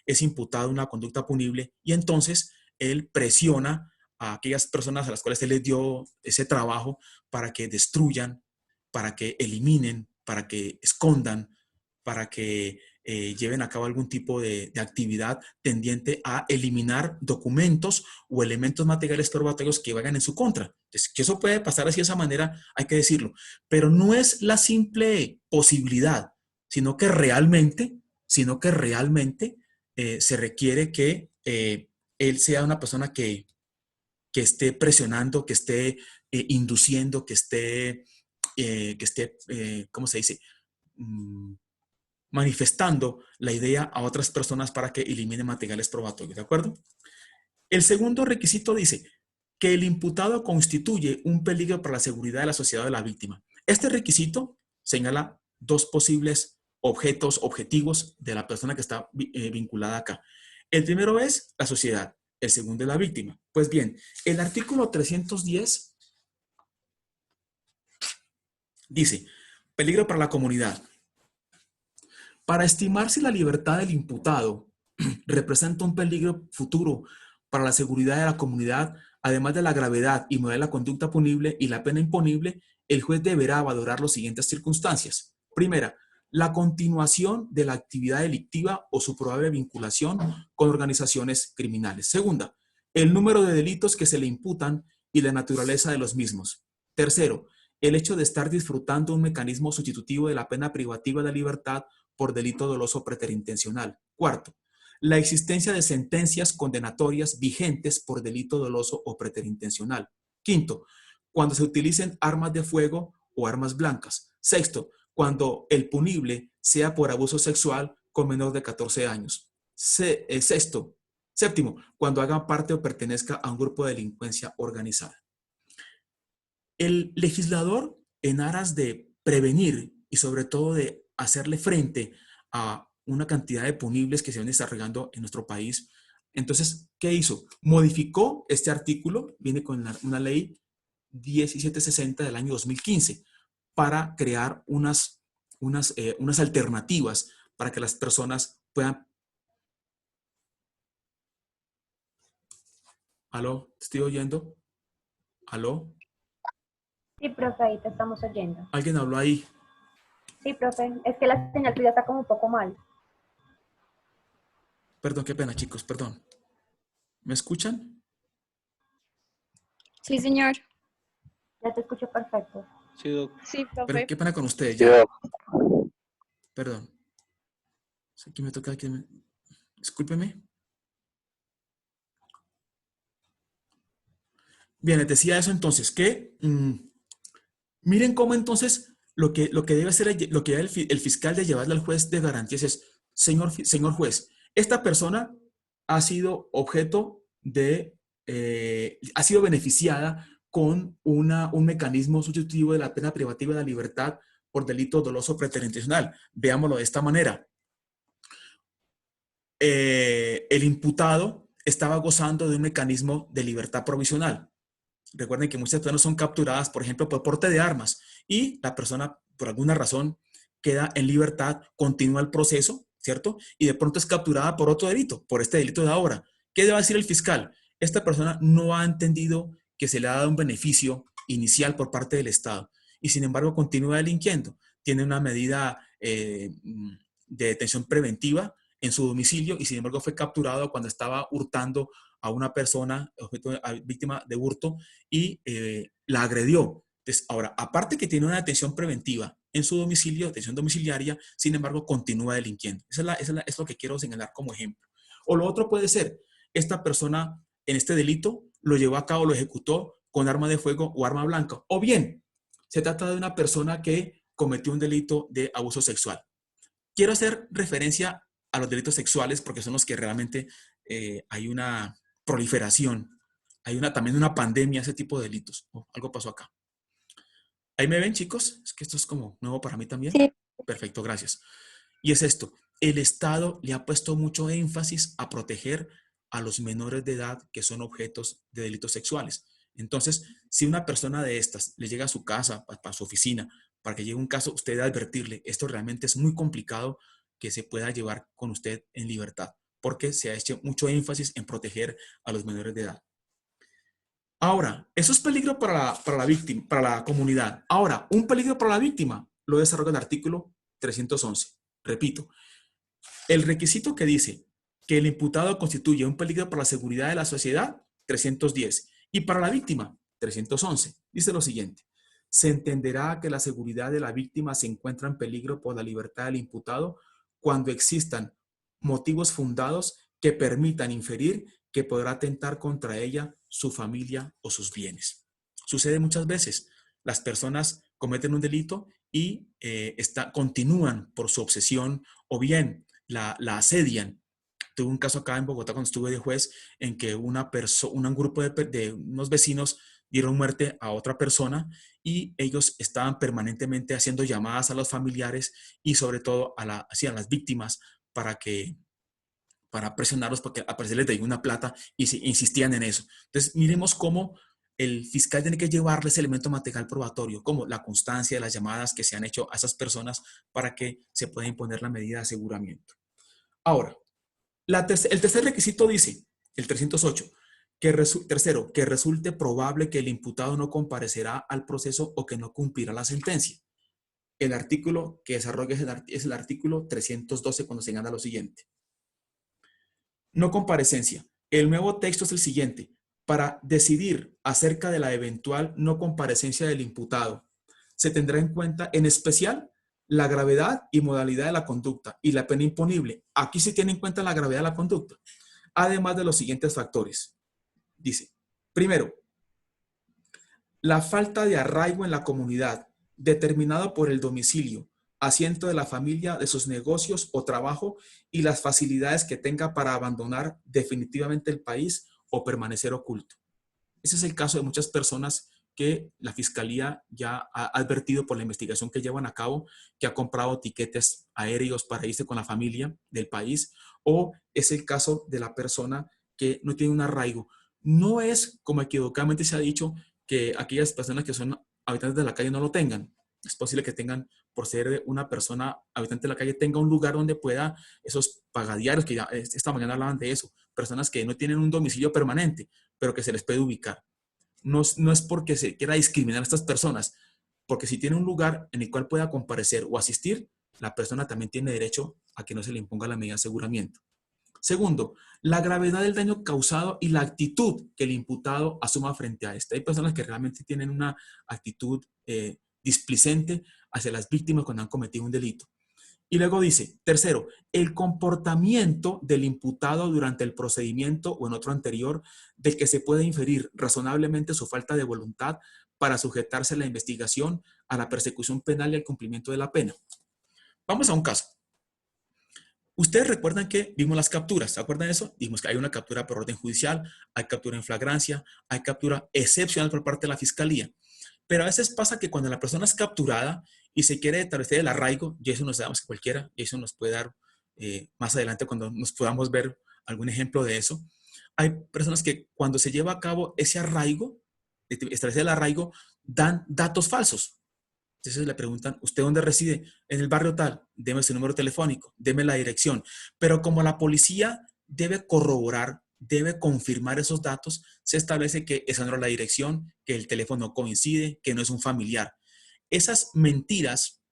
es imputado una conducta punible y entonces él presiona a aquellas personas a las cuales él les dio ese trabajo para que destruyan, para que eliminen, para que escondan, para que lleven a cabo algún tipo de actividad tendiente a eliminar documentos o elementos materiales probatorios que vayan en su contra. Entonces, que eso puede pasar así de esa manera, hay que decirlo. Pero no es la simple posibilidad, sino que realmente se requiere que él sea una persona que esté presionando, que esté induciendo, que esté ¿cómo se dice? Manifestando la idea a otras personas para que eliminen materiales probatorios, ¿de acuerdo? El segundo requisito dice que el imputado constituye un peligro para la seguridad de la sociedad de la víctima. Este requisito señala 2 posibles objetivos de la persona que está vinculada acá. El primero es la sociedad, el segundo es la víctima. Pues bien, el artículo 310 dice, peligro para la comunidad. Para estimar si la libertad del imputado representa un peligro futuro para la seguridad de la comunidad, además de la gravedad y modera la conducta punible y la pena imponible, el juez deberá valorar las siguientes circunstancias. Primera, la continuación de la actividad delictiva o su probable vinculación con organizaciones criminales. Segunda, el número de delitos que se le imputan y la naturaleza de los mismos. Tercero, el hecho de estar disfrutando un mecanismo sustitutivo de la pena privativa de libertad por delito doloso preterintencional. Cuarto, la existencia de sentencias condenatorias vigentes por delito doloso o preterintencional. Quinto, cuando se utilicen armas de fuego o armas blancas. Sexto, cuando el punible sea por abuso sexual con menor de 14 años. Séptimo, cuando haga parte o pertenezca a un grupo de delincuencia organizada. El legislador, en aras de prevenir y sobre todo de hacerle frente a una cantidad de punibles que se van desarrollando en nuestro país, entonces, ¿qué hizo? Modificó este artículo, viene con una ley 1760 del año 2015, para crear unas alternativas para que las personas puedan... ¿Aló? ¿Te estoy oyendo? ¿Aló? Sí, profe, ahí te estamos oyendo. ¿Alguien habló ahí? Sí, profe, es que la señal tuya está como un poco mal. Perdón, qué pena, chicos, perdón. ¿Me escuchan? Sí, señor. Ya te escucho perfecto. Sí, doc. Sí, profe. Pero qué pena con ustedes, ya. Perdón. Aquí me toca... Discúlpeme. Bien, les decía eso entonces, que miren cómo entonces lo que debe hacer, lo que debe el fiscal de llevarle al juez de garantías es, señor juez, esta persona ha sido objeto de, ha sido beneficiada con un mecanismo sustitutivo de la pena privativa de la libertad por delito doloso preterintencional. Veámoslo de esta manera. El imputado estaba gozando de un mecanismo de libertad provisional. Recuerden que muchas personas son capturadas, por ejemplo, por porte de armas y la persona, por alguna razón, queda en libertad, continúa el proceso, ¿cierto? Y de pronto es capturada por otro delito, por este delito de ahora. ¿Qué debe decir el fiscal? Esta persona no ha entendido que se le ha dado un beneficio inicial por parte del Estado y sin embargo continúa delinquiendo. Tiene una medida de detención preventiva en su domicilio y sin embargo fue capturado cuando estaba hurtando a una persona, víctima de hurto, y la agredió. Entonces, ahora, aparte que tiene una detención preventiva en su domicilio, detención domiciliaria, sin embargo, continúa delinquiendo. Es lo que quiero señalar como ejemplo. O lo otro puede ser, esta persona en este delito lo llevó a cabo, lo ejecutó con arma de fuego o arma blanca. O bien, se trata de una persona que cometió un delito de abuso sexual. Quiero hacer referencia a los delitos sexuales porque son los que realmente hay una proliferación, hay también una pandemia, ese tipo de delitos. Oh, algo pasó acá. ¿Ahí me ven, chicos? Es que esto es como nuevo para mí también. Sí. Perfecto, gracias. Y es esto, el Estado le ha puesto mucho énfasis a proteger a los menores de edad que son objetos de delitos sexuales. Entonces, si una persona de estas le llega a su casa, a su oficina, para que llegue un caso, usted debe advertirle, esto realmente es muy complicado que se pueda llevar con usted en libertad, porque se ha hecho mucho énfasis en proteger a los menores de edad. Ahora, eso es peligro para la víctima, para la comunidad. Ahora, un peligro para la víctima lo desarrolla el artículo 311. Repito, el requisito que dice que el imputado constituye un peligro para la seguridad de la sociedad, 310. Y para la víctima, 311. Dice lo siguiente. Se entenderá que la seguridad de la víctima se encuentra en peligro por la libertad del imputado cuando existan motivos fundados que permitan inferir que podrá atentar contra ella, su familia o sus bienes. Sucede muchas veces. Las personas cometen un delito y continúan por su obsesión o bien la asedian. Tuve un caso acá en Bogotá cuando estuve de juez en que un grupo de unos vecinos dieron muerte a otra persona y ellos estaban permanentemente haciendo llamadas a los familiares y sobre todo a las víctimas para presionarlos porque a parecer les debían una plata y insistían en eso. Entonces, miremos cómo el fiscal tiene que llevarle ese elemento material probatorio, como la constancia de las llamadas que se han hecho a esas personas para que se pueda imponer la medida de aseguramiento. Ahora, el tercer requisito dice El 308. Tercero, que resulte probable que el imputado no comparecerá al proceso o que no cumplirá la sentencia. El artículo que desarrolla es el artículo 312 cuando se señala lo siguiente. No comparecencia. El nuevo texto es el siguiente. Para decidir acerca de la eventual no comparecencia del imputado, se tendrá en cuenta en especial la gravedad y modalidad de la conducta y la pena imponible. Aquí se tiene en cuenta la gravedad de la conducta, además de los siguientes factores. Dice, primero, la falta de arraigo en la comunidad, determinado por el domicilio, asiento de la familia, de sus negocios o trabajo y las facilidades que tenga para abandonar definitivamente el país o permanecer oculto. Ese es el caso de muchas personas que la Fiscalía ya ha advertido por la investigación que llevan a cabo, que ha comprado tiquetes aéreos para irse con la familia del país, o es el caso de la persona que no tiene un arraigo. No es, como equivocadamente se ha dicho, que aquellas personas que son habitantes de la calle no lo tengan. Es posible que tengan, por ser una persona habitante de la calle, tenga un lugar donde pueda, esos pagadiarios, que ya esta mañana hablaban de eso, personas que no tienen un domicilio permanente, pero que se les puede ubicar. No es porque se quiera discriminar a estas personas, porque si tiene un lugar en el cual pueda comparecer o asistir, la persona también tiene derecho a que no se le imponga la medida de aseguramiento. Segundo, la gravedad del daño causado y la actitud que el imputado asuma frente a esta. Hay personas que realmente tienen una actitud displicente hacia las víctimas cuando han cometido un delito. Y luego dice, tercero, el comportamiento del imputado durante el procedimiento o en otro anterior del que se puede inferir razonablemente su falta de voluntad para sujetarse a la investigación, a la persecución penal y al cumplimiento de la pena. Vamos a un caso. Ustedes recuerdan que vimos las capturas, ¿se acuerdan de eso? Dijimos que hay una captura por orden judicial, hay captura en flagrancia, hay captura excepcional por parte de la Fiscalía. Pero a veces pasa que cuando la persona es capturada y se quiere establecer el arraigo, y eso nos damos que cualquiera, y eso nos puede dar más adelante cuando nos podamos ver algún ejemplo de eso. Hay personas que cuando se lleva a cabo ese arraigo, establecer el arraigo, dan datos falsos. Entonces le preguntan, ¿usted dónde reside? En el barrio tal, deme su número telefónico, deme la dirección. Pero como la policía debe corroborar, debe confirmar esos datos, se establece que esa no es la dirección, que el teléfono coincide, que no es un familiar. Esas mentiras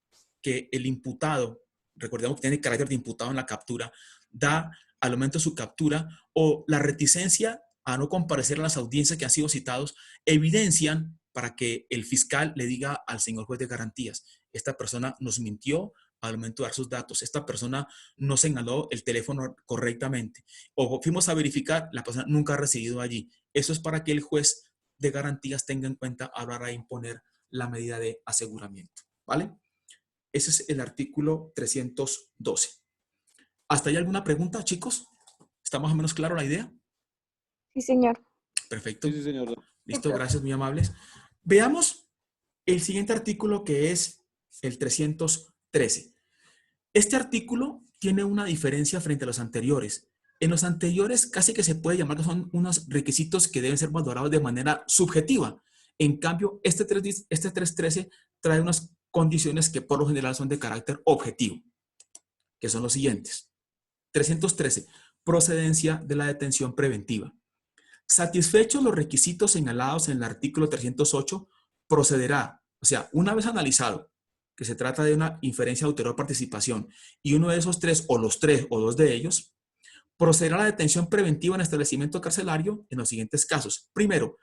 que el imputado, recordemos que tiene carácter de imputado en la captura, da al momento de su captura, o la reticencia a no comparecer a las audiencias que han sido citados, evidencian para que el fiscal le diga al señor juez de garantías, esta persona nos mintió al momento de dar sus datos, esta persona no señaló el teléfono correctamente, o fuimos a verificar, la persona nunca ha residido allí. Eso es para que el juez de garantías tenga en cuenta a la hora de imponer la medida de aseguramiento, ¿vale? Ese es el artículo 312. ¿Hasta ahí alguna pregunta, chicos? ¿Está más o menos claro la idea? Sí, señor. Perfecto. Sí, señor. Listo, gracias, muy amables. Veamos el siguiente artículo, que es el 313. Este artículo tiene una diferencia frente a los anteriores. En los anteriores casi que se puede llamar que son unos requisitos que deben ser valorados de manera subjetiva. En cambio, este 313 trae unas condiciones que por lo general son de carácter objetivo, que son los siguientes. 313. Procedencia de la detención preventiva. Satisfechos los requisitos señalados en el artículo 308, procederá, o sea, una vez analizado que se trata de una inferencia de ulterior participación y uno de esos tres, o los tres, o dos de ellos, procederá a la detención preventiva en establecimiento carcelario en los siguientes casos. Primero,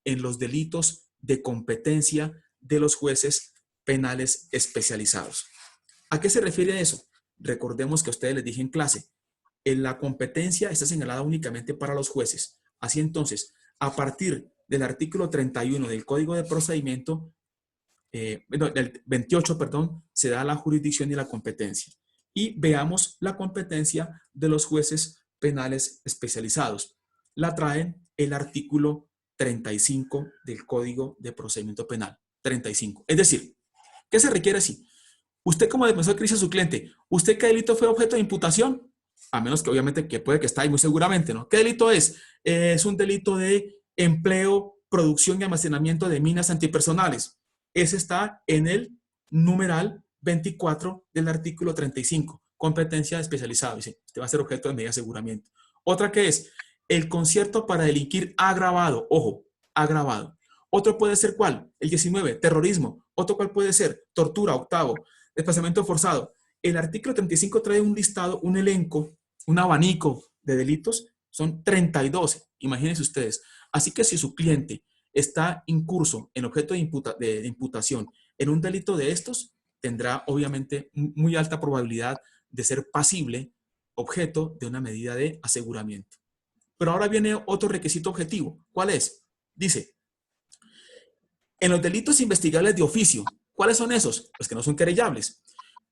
en los delitos de competencia de los jueces penales especializados. ¿A qué se refiere eso? Recordemos que a ustedes les dije en clase, en la competencia está señalada únicamente para los jueces. Así entonces, a partir del artículo 31 del Código de Procedimiento, del 28, perdón, se da la jurisdicción y la competencia. Y veamos la competencia de los jueces penales especializados. La traen el artículo 35 del Código de Procedimiento Penal. 35. Es decir, ¿qué se requiere así? Usted como defensor que dice a su cliente, ¿usted qué delito fue objeto de imputación? A menos que obviamente que puede que está ahí muy seguramente, ¿no? ¿Qué delito es? Es un delito de empleo, producción y almacenamiento de minas antipersonales. Ese está en el numeral 24 del artículo 35, competencia especializada. Dice, usted va a ser objeto de medida de aseguramiento. Otra que es El concierto para delinquir agravado, ojo, agravado. Otro puede ser ¿cuál? El 19, terrorismo. Otro ¿cuál puede ser? Tortura, octavo. Desplazamiento forzado. El artículo 35 trae un listado, un elenco, un abanico de delitos. Son 32, imagínense ustedes. Así que si su cliente está incurso en objeto de imputación en un delito de estos, tendrá obviamente muy alta probabilidad de ser pasible objeto de una medida de aseguramiento. Pero ahora viene otro requisito objetivo. ¿Cuál es? Dice, en los delitos investigables de oficio, ¿cuáles son esos? Los que no son querellables.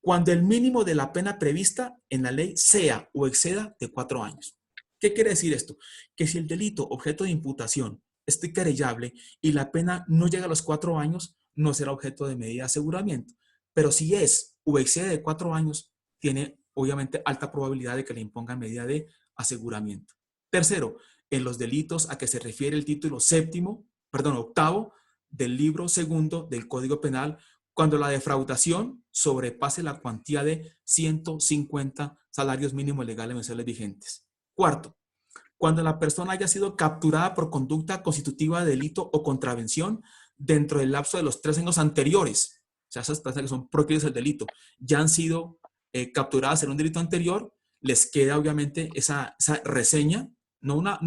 Cuando el mínimo de la pena prevista en la ley sea o exceda de 4 años. ¿Qué quiere decir esto? Que si el delito objeto de imputación es querellable y la pena no llega a los 4 años, no será objeto de medida de aseguramiento. Pero si es o excede de 4 años, tiene obviamente alta probabilidad de que le impongan medida de aseguramiento. Tercero, en los delitos a que se refiere el título octavo del libro segundo del Código Penal, cuando la defraudación sobrepase la cuantía de 150 salarios mínimos legales mensuales vigentes. Cuarto, cuando la persona haya sido capturada por conducta constitutiva de delito o contravención dentro del lapso de los 3 años anteriores. O sea, esas personas que son propias del delito ya han sido capturadas en un delito anterior, les queda obviamente esa reseña, no una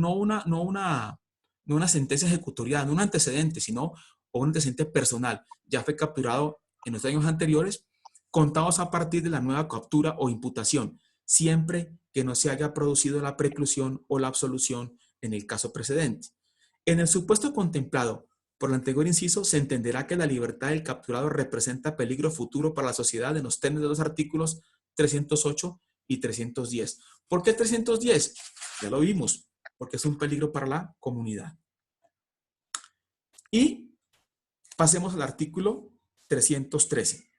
sentencia ejecutoriada, no un antecedente, sino un antecedente personal. Ya fue capturado en los años anteriores, contados a partir de la nueva captura o imputación, siempre que no se haya producido la preclusión o la absolución en el caso precedente. En el supuesto contemplado por el anterior inciso, se entenderá que la libertad del capturado representa peligro futuro para la sociedad en los términos de los artículos 308 y 310. ¿Por qué 310? Ya lo vimos, porque es un peligro para la comunidad. Y pasemos al artículo 313.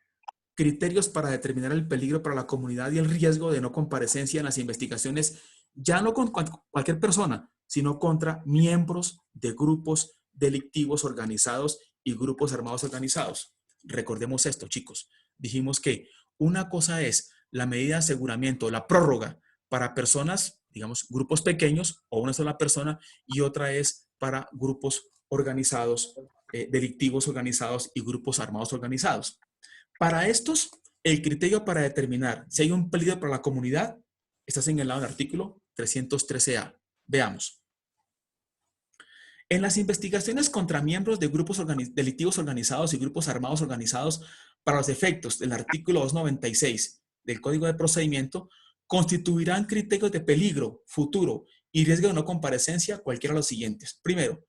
Criterios para determinar el peligro para la comunidad y el riesgo de no comparecencia en las investigaciones, ya no con cualquier persona, sino contra miembros de grupos delictivos organizados y grupos armados organizados. Recordemos esto, chicos. Dijimos que una cosa es la medida de aseguramiento, la prórroga para personas, digamos, grupos pequeños o una sola persona, y otra es para grupos organizados, delictivos organizados y grupos armados organizados. Para estos, el criterio para determinar si hay un peligro para la comunidad está señalado en el artículo 313A. Veamos. En las investigaciones contra miembros de grupos delictivos organizados y grupos armados organizados, para los efectos del artículo 296 del Código de Procedimiento, constituirán criterios de peligro futuro y riesgo de no comparecencia cualquiera de los siguientes. Primero,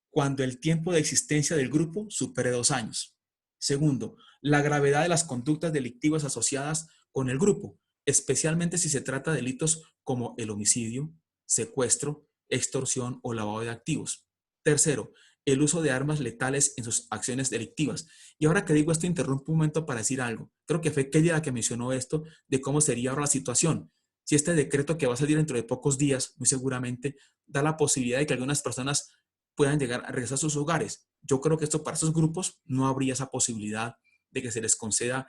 cuando el tiempo de existencia del grupo supere 2 años. Segundo, la gravedad de las conductas delictivas asociadas con el grupo, especialmente si se trata de delitos como el homicidio, secuestro, extorsión o lavado de activos. Tercero, el uso de armas letales en sus acciones delictivas. Y ahora que digo esto, interrumpo un momento para decir algo. Creo que fue Kelly la que mencionó esto de cómo sería ahora la situación. Si este decreto que va a salir dentro de pocos días, muy seguramente, da la posibilidad de que algunas personas puedan llegar a regresar a sus hogares. Yo creo que esto para esos grupos no habría esa posibilidad de que se les conceda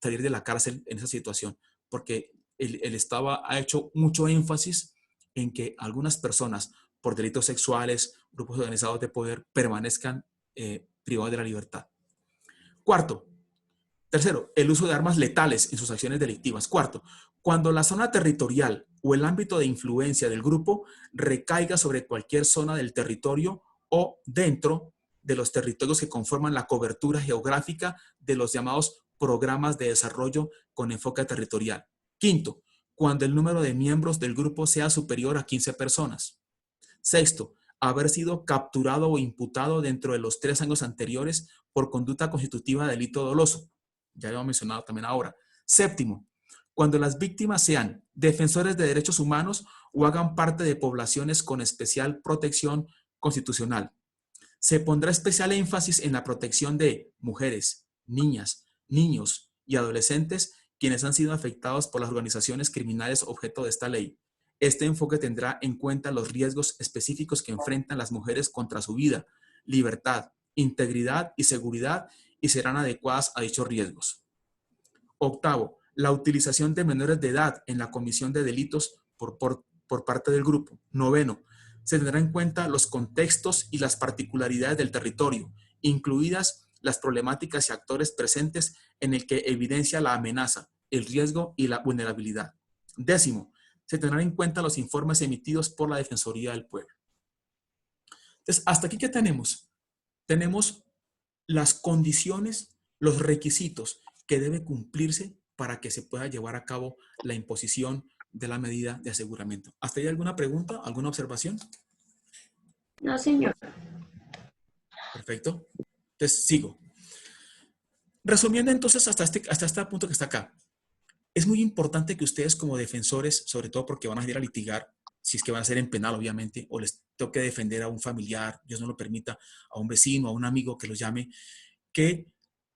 salir de la cárcel en esa situación, porque el Estado ha hecho mucho énfasis en que algunas personas por delitos sexuales, grupos organizados de poder, permanezcan privados de la libertad. Tercero, el uso de armas letales en sus acciones delictivas. Cuarto, cuando la zona territorial o el ámbito de influencia del grupo recaiga sobre cualquier zona del territorio o dentro de los territorios que conforman la cobertura geográfica de los llamados programas de desarrollo con enfoque territorial. Quinto, cuando el número de miembros del grupo sea superior a 15 personas. Sexto, haber sido capturado o imputado dentro de los 3 años anteriores por conducta constitutiva de delito doloso. Ya lo hemos mencionado también ahora. Séptimo, cuando las víctimas sean defensores de derechos humanos o hagan parte de poblaciones con especial protección constitucional. Se pondrá especial énfasis en la protección de mujeres, niñas, niños y adolescentes quienes han sido afectados por las organizaciones criminales objeto de esta ley. Este enfoque tendrá en cuenta los riesgos específicos que enfrentan las mujeres contra su vida, libertad, integridad y seguridad y serán adecuadas a dichos riesgos. Octavo, la utilización de menores de edad en la comisión de delitos por por parte del grupo. Noveno, se tendrán en cuenta los contextos y las particularidades del territorio, incluidas las problemáticas y actores presentes en el que evidencia la amenaza, el riesgo y la vulnerabilidad. Décimo, se tendrán en cuenta los informes emitidos por la Defensoría del Pueblo. Entonces, hasta aquí, ¿qué tenemos? Tenemos las condiciones, los requisitos que debe cumplirse para que se pueda llevar a cabo la imposición de la medida de aseguramiento. ¿Hasta ahí alguna pregunta, alguna observación? No, señor. Perfecto. Entonces, sigo. Resumiendo entonces hasta este punto que está acá. Es muy importante que ustedes como defensores, sobre todo porque van a ir a litigar, si es que van a ser en penal obviamente, o les toque defender a un familiar, Dios no lo permita, a un vecino, a un amigo que los llame, que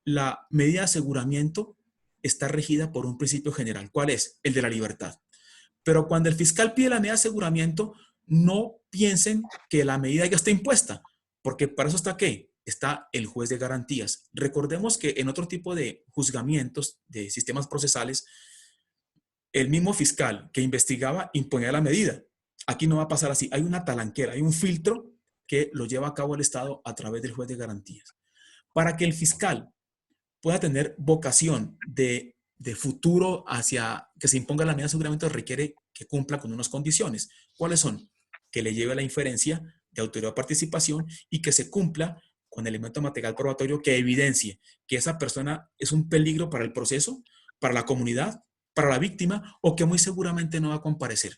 la medida de aseguramiento está regida por un principio general. ¿Cuál es? El de la libertad. Pero cuando el fiscal pide la medida de aseguramiento, no piensen que la medida ya está impuesta, porque para eso está ¿qué? Está el juez de garantías. Recordemos que en otro tipo de juzgamientos, de sistemas procesales, el mismo fiscal que investigaba imponía la medida. Aquí no va a pasar así. Hay una talanquera, hay un filtro que lo lleva a cabo el Estado a través del juez de garantías. Para que el fiscal pueda tener vocación de futuro hacia que se imponga la medida de aseguramiento, requiere que cumpla con unas condiciones. ¿Cuáles son? Que le lleve la inferencia de autoridad o participación y que se cumpla con elemento material probatorio que evidencie que esa persona es un peligro para el proceso, para la comunidad, para la víctima, o que muy seguramente no va a comparecer.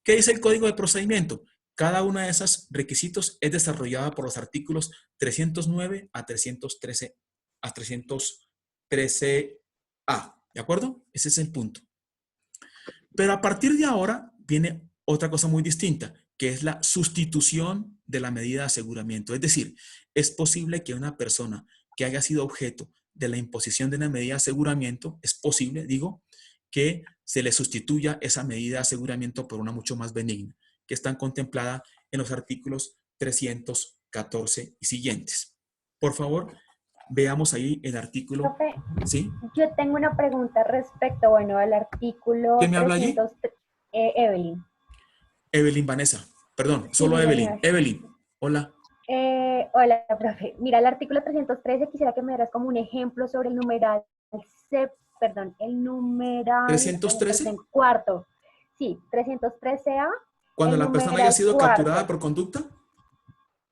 ¿Qué dice el Código de Procedimiento? Cada uno de esos requisitos es desarrollada por los artículos 309 a 313 a 313A. ¿De acuerdo? Ese es el punto. Pero a partir de ahora viene otra cosa muy distinta, que es la sustitución de la medida de aseguramiento. Es decir, es posible que una persona que haya sido objeto de la imposición de una medida de aseguramiento, es posible, digo, que se le sustituya esa medida de aseguramiento por una mucho más benigna, que están contemplada en los artículos 314 y siguientes. Por favor, veamos ahí el artículo. Profe, ¿Sí? yo tengo una pregunta respecto, bueno, al artículo ¿Quién me habla allí? 300, Evelyn. Evelyn Vanessa. Perdón, solo Sí, Evelyn. señor. Evelyn, hola. Hola, profe. Mira, el artículo 313 quisiera que me dieras como un ejemplo sobre el numeral el numeral 313. En cuarto. Sí, 313A. Cuando el la persona numeral haya sido cuarto. capturada por conducta.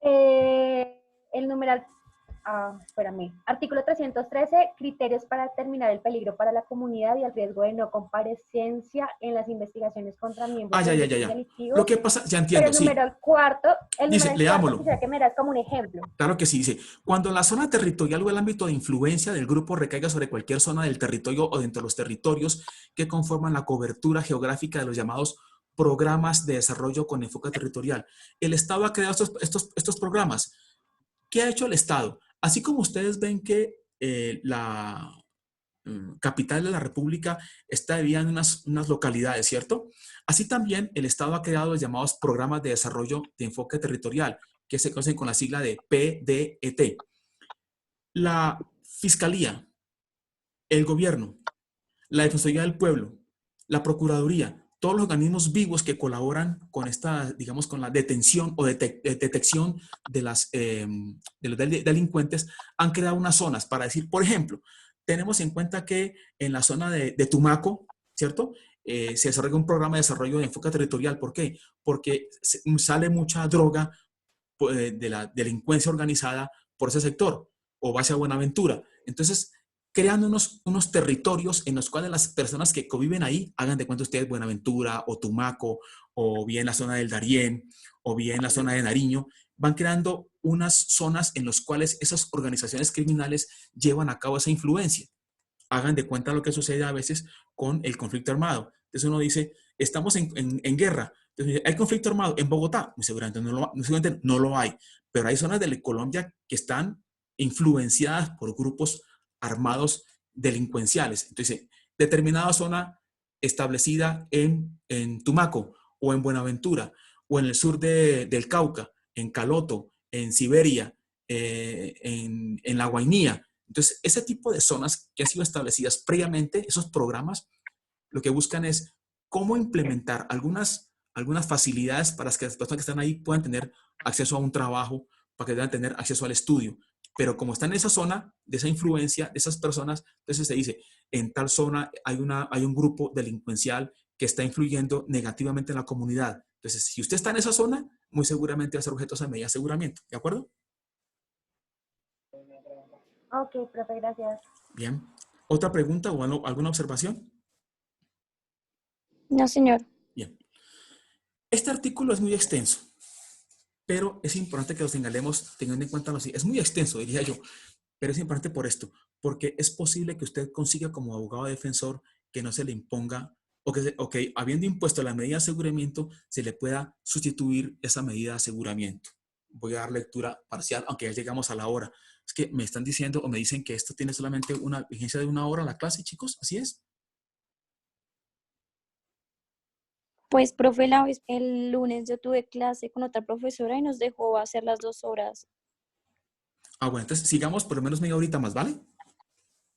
El numeral, espérame. Artículo 313, criterios para determinar el peligro para la comunidad y el riesgo de no comparecencia en las investigaciones contra miembros Ya. delictivos. Lo que pasa, ya Pero entiendo, el sí. numeral cuarto, Dice, leámoslo. quisiera que me das como un ejemplo. Claro que sí, dice, cuando la zona territorial o el ámbito de influencia del grupo recaiga sobre cualquier zona del territorio o dentro de los territorios que conforman la cobertura geográfica de los llamados programas de desarrollo con enfoque territorial. El Estado ha creado estos programas. ¿Qué ha hecho el Estado? Así como ustedes ven que la capital de la República está dividida en unas localidades, ¿cierto? Así también el Estado ha creado los llamados programas de desarrollo de enfoque territorial, que se conocen con la sigla de PDET. La Fiscalía, el Gobierno, la Defensoría del Pueblo, la Procuraduría, todos los organismos vivos que colaboran con esta, digamos, con la detención o detección de los delincuentes, han creado unas zonas para decir, por ejemplo, tenemos en cuenta que en la zona de Tumaco, ¿cierto? Se desarrolla un programa de desarrollo de enfoque territorial. ¿Por qué? Porque sale mucha droga de la delincuencia organizada por ese sector, o hacia Buenaventura. Entonces, creando unos territorios en los cuales las personas que conviven ahí, hagan de cuenta ustedes Buenaventura o Tumaco, o bien la zona del Darién, o bien la zona de Nariño, van creando unas zonas en las cuales esas organizaciones criminales llevan a cabo esa influencia. Hagan de cuenta lo que sucede a veces con el conflicto armado. Entonces uno dice, estamos en guerra. Entonces, ¿hay conflicto armado en Bogotá? Muy seguramente no lo hay, pero hay zonas de Colombia que están influenciadas por grupos armados delincuenciales. Entonces, determinada zona establecida en Tumaco o en Buenaventura o en el sur del Cauca, en Caloto, en Siberia, en la Guainía. Entonces, ese tipo de zonas que han sido establecidas previamente, esos programas, lo que buscan es cómo implementar algunas algunas facilidades para que las personas que están ahí puedan tener acceso a un trabajo, para que puedan tener acceso al estudio. Pero como están en esa zona, de esa influencia, de esas personas, entonces se dice, en tal zona hay un grupo delincuencial que está influyendo negativamente en la comunidad. Entonces, si usted está en esa zona, muy seguramente va a ser objeto de esa medida de aseguramiento. ¿De acuerdo? Ok, profe, gracias. Bien. ¿Otra pregunta o alguna observación? No, señor. Bien. Este artículo es muy extenso, pero es importante que lo tengamos teniendo en cuenta. Es muy extenso, diría yo, pero es importante por esto, porque es posible que usted consiga como abogado defensor que no se le imponga o que habiendo impuesto la medida de aseguramiento, se le pueda sustituir esa medida de aseguramiento. Voy a dar lectura parcial, aunque ya llegamos a la hora. Es que me están diciendo o me dicen que esto tiene solamente una vigencia de 1 hora la clase, chicos. ¿Así es? Pues, profe, el lunes yo tuve clase con otra profesora y nos dejó hacer las 2 horas. Ah, bueno, entonces sigamos por lo menos media horita más, ¿vale?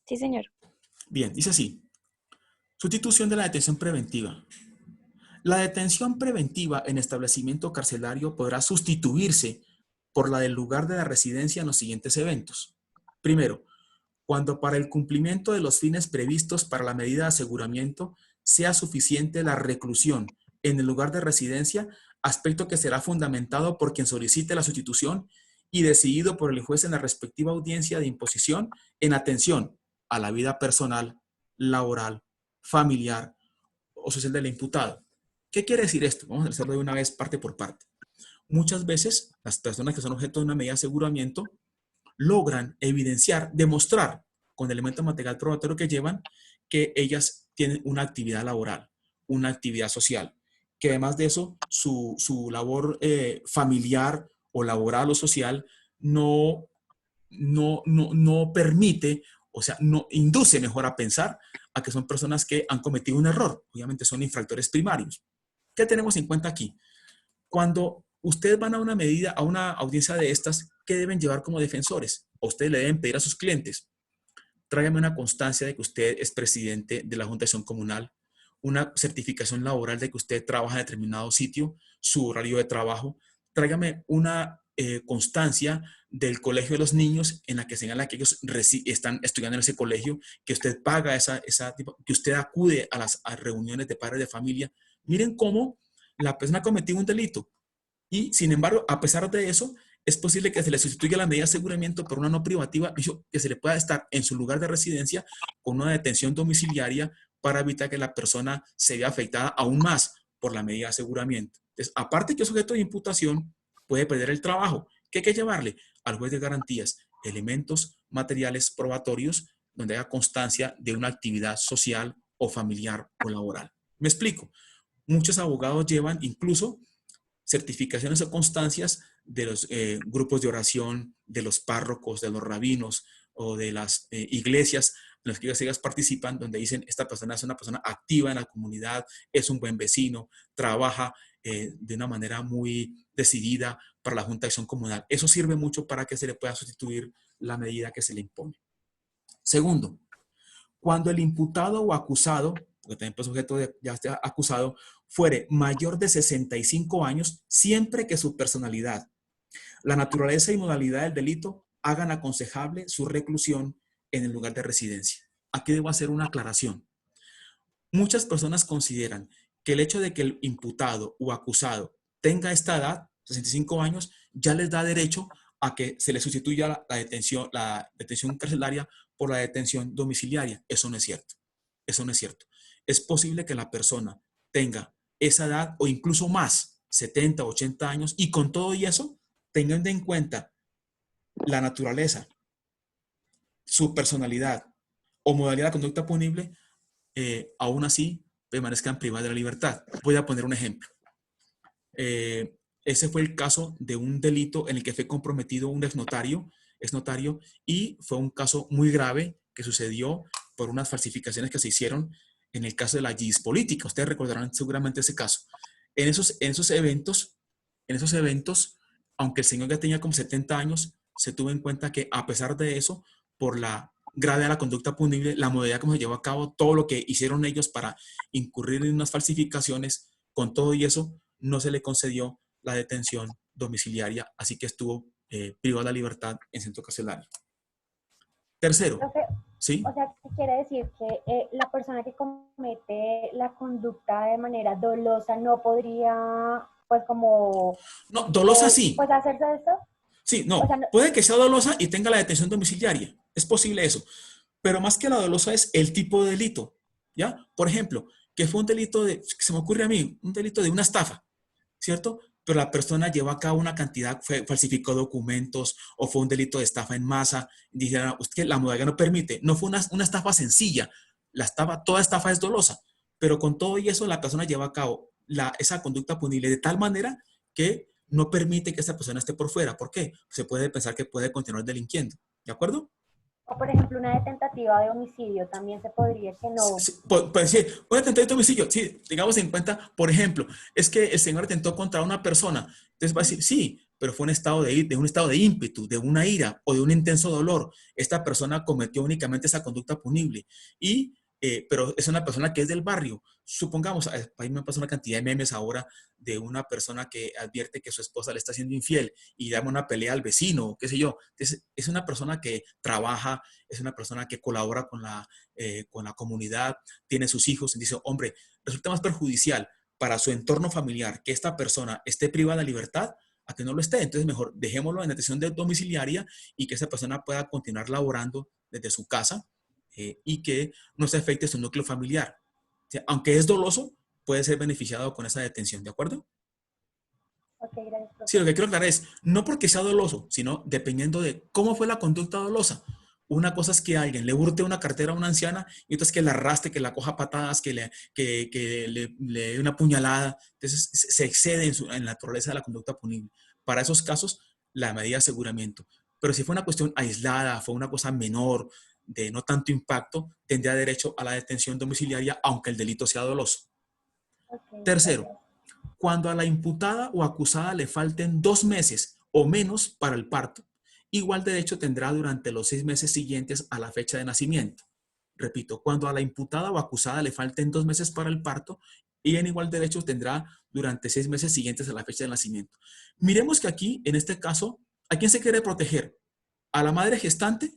Sí, señor. Bien, dice así. Sustitución de la detención preventiva. La detención preventiva en establecimiento carcelario podrá sustituirse por la del lugar de la residencia en los siguientes eventos. Primero, cuando para el cumplimiento de los fines previstos para la medida de aseguramiento sea suficiente la reclusión en el lugar de residencia, aspecto que será fundamentado por quien solicite la sustitución y decidido por el juez en la respectiva audiencia de imposición en atención a la vida personal, laboral, familiar o social del imputado. ¿Qué quiere decir esto? Vamos a hacerlo de una vez parte por parte. Muchas veces las personas que son objeto de una medida de aseguramiento logran evidenciar, demostrar con elementos material probatorio que llevan que ellas tienen una actividad laboral, una actividad social, que además de eso su labor familiar o laboral o social no permite, o sea, no induce mejor a pensar a que son personas que han cometido un error. Obviamente son infractores primarios. ¿Qué tenemos en cuenta aquí? Cuando ustedes van a una medida, a una audiencia de estas, ¿qué deben llevar como defensores? O ustedes le deben pedir a sus clientes, tráigame una constancia de que usted es presidente de la Junta de Acción Comunal, una certificación laboral de que usted trabaja en determinado sitio, su horario de trabajo, tráigame una constancia del colegio de los niños en la que señala que ellos están estudiando en ese colegio, que usted paga que usted acude a las reuniones de padres de familia. Miren cómo la persona ha cometido un delito y, sin embargo, a pesar de eso, es posible que se le sustituya la medida de aseguramiento por una no privativa, que se le pueda estar en su lugar de residencia con una detención domiciliaria para evitar que la persona se vea afectada aún más por la medida de aseguramiento. Entonces, aparte que es sujeto de imputación, puede perder el trabajo. ¿Qué hay que llevarle? Al juez de garantías elementos materiales probatorios donde haya constancia de una actividad social o familiar o laboral. ¿Me explico? Muchos abogados llevan incluso certificaciones o constancias de los grupos de oración, de los párrocos, de los rabinos o de las iglesias en las que ellos participan, donde dicen, esta persona es una persona activa en la comunidad, es un buen vecino, trabaja de una manera muy decidida para la Junta de Acción Comunal. Eso sirve mucho para que se le pueda sustituir la medida que se le impone. Segundo, cuando el imputado o acusado, porque también pues sujeto ya esté acusado, fuere mayor de 65 años, siempre que su personalidad, la naturaleza y modalidad del delito hagan aconsejable su reclusión en el lugar de residencia. Aquí debo hacer una aclaración. Muchas personas consideran que el hecho de que el imputado o acusado tenga esta edad, 65 años, ya les da derecho a que se le sustituya la detención carcelaria por la detención domiciliaria. Eso no es cierto. Eso no es cierto. Es posible que la persona tenga esa edad o incluso más, 70, 80 años, y con todo y eso, teniendo en cuenta la naturaleza, su personalidad o modalidad de conducta punible, aún así permanezcan privadas de la libertad. Voy a poner un ejemplo. Ese fue el caso de un delito en el que fue comprometido un exnotario, y fue un caso muy grave que sucedió por unas falsificaciones que se hicieron en el caso de la GIS política. Ustedes recordarán seguramente ese caso. En esos eventos, aunque el señor ya tenía como 70 años, se tuvo en cuenta que a pesar de eso, por la gravedad de la conducta punible, la modalidad como se llevó a cabo, todo lo que hicieron ellos para incurrir en unas falsificaciones, con todo y eso, no se le concedió la detención domiciliaria, así que estuvo privado de la libertad en centro carcelario. Tercero, Profe, ¿sí? o sea, ¿qué quiere decir? Que la persona que comete la conducta de manera dolosa no podría, pues, como, No, dolosa sí. pues, hacerse de esto. Sí, O sea, no, puede que sea dolosa y tenga la detención domiciliaria. Es posible eso. Pero más que la dolosa es el tipo de delito, ¿ya? Por ejemplo, que fue un delito de, se me ocurre a mí, un delito de una estafa, ¿cierto? Pero la persona llevó a cabo una cantidad, falsificó documentos o fue un delito de estafa en masa. Dijeron, usted que la modalidad no permite. No fue una estafa sencilla. Toda estafa es dolosa. Pero con todo y eso, la persona lleva a cabo esa conducta punible de tal manera que no permite que esa persona esté por fuera. ¿Por qué? Se puede pensar que puede continuar delinquiendo. ¿De acuerdo? o por ejemplo, una de tentativa de homicidio también se podría que no. Sí, pues sí, un atentado de homicidio, sí, tengamos en cuenta, por ejemplo, es que el señor atentó contra una persona, entonces va a decir, sí, pero fue un estado de un estado de ímpetu, de una ira o de un intenso dolor. Esta persona cometió únicamente esa conducta punible, pero es una persona que es del barrio. Supongamos, a mí me pasa una cantidad de memes ahora de una persona que advierte que su esposa le está siendo infiel y llama una pelea al vecino, qué sé yo. Entonces, es una persona que trabaja, es una persona que colabora con la comunidad, tiene sus hijos, y dice, hombre, resulta más perjudicial para su entorno familiar que esta persona esté privada de libertad a que no lo esté. Entonces, mejor dejémoslo en detención domiciliaria y que esa persona pueda continuar laborando desde su casa y que no se afecte su núcleo familiar. O sea, aunque es doloso, puede ser beneficiado con esa detención, ¿de acuerdo? Ok, gracias, Sí, lo profe. que quiero aclarar es, no porque sea doloso, sino dependiendo de cómo fue la conducta dolosa. Una cosa es que alguien le hurte una cartera a una anciana y otra es que la arrastre, que la coja a patadas, que le dé una puñalada. Entonces se excede en la naturaleza de la conducta punible. Para esos casos, la medida de aseguramiento. Pero si fue una cuestión aislada, fue una cosa menor, de no tanto impacto, tendría derecho a la detención domiciliaria, aunque el delito sea doloso. Ok, Tercero, gracias. cuando a la imputada o acusada le falten 2 meses o menos para el parto, igual derecho tendrá durante los 6 meses siguientes a la fecha de nacimiento. Repito, cuando a la imputada o acusada le falten 2 meses para el parto, y en igual derecho tendrá durante 6 meses siguientes a la fecha de nacimiento. Miremos que aquí, en este caso, ¿a quién se quiere proteger? ¿A la madre gestante?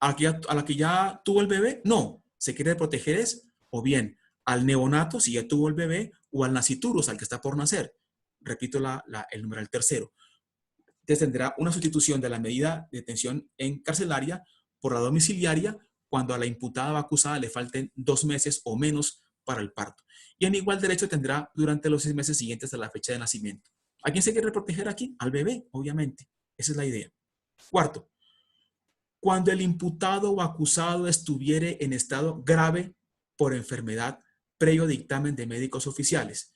¿A la que ya tuvo el bebé? No, se quiere proteger es, o bien, al neonato, si ya tuvo el bebé, o al naciturus, al que está por nacer. Repito el numeral tercero. Entonces tendrá una sustitución de la medida de detención en carcelaria por la domiciliaria cuando a la imputada o acusada le falten 2 meses o menos para el parto. Y en igual derecho tendrá durante los 6 meses siguientes a la fecha de nacimiento. ¿A quién se quiere proteger aquí? Al bebé, obviamente. Esa es la idea. Cuarto, cuando el imputado o acusado estuviere en estado grave por enfermedad previo dictamen de médicos oficiales.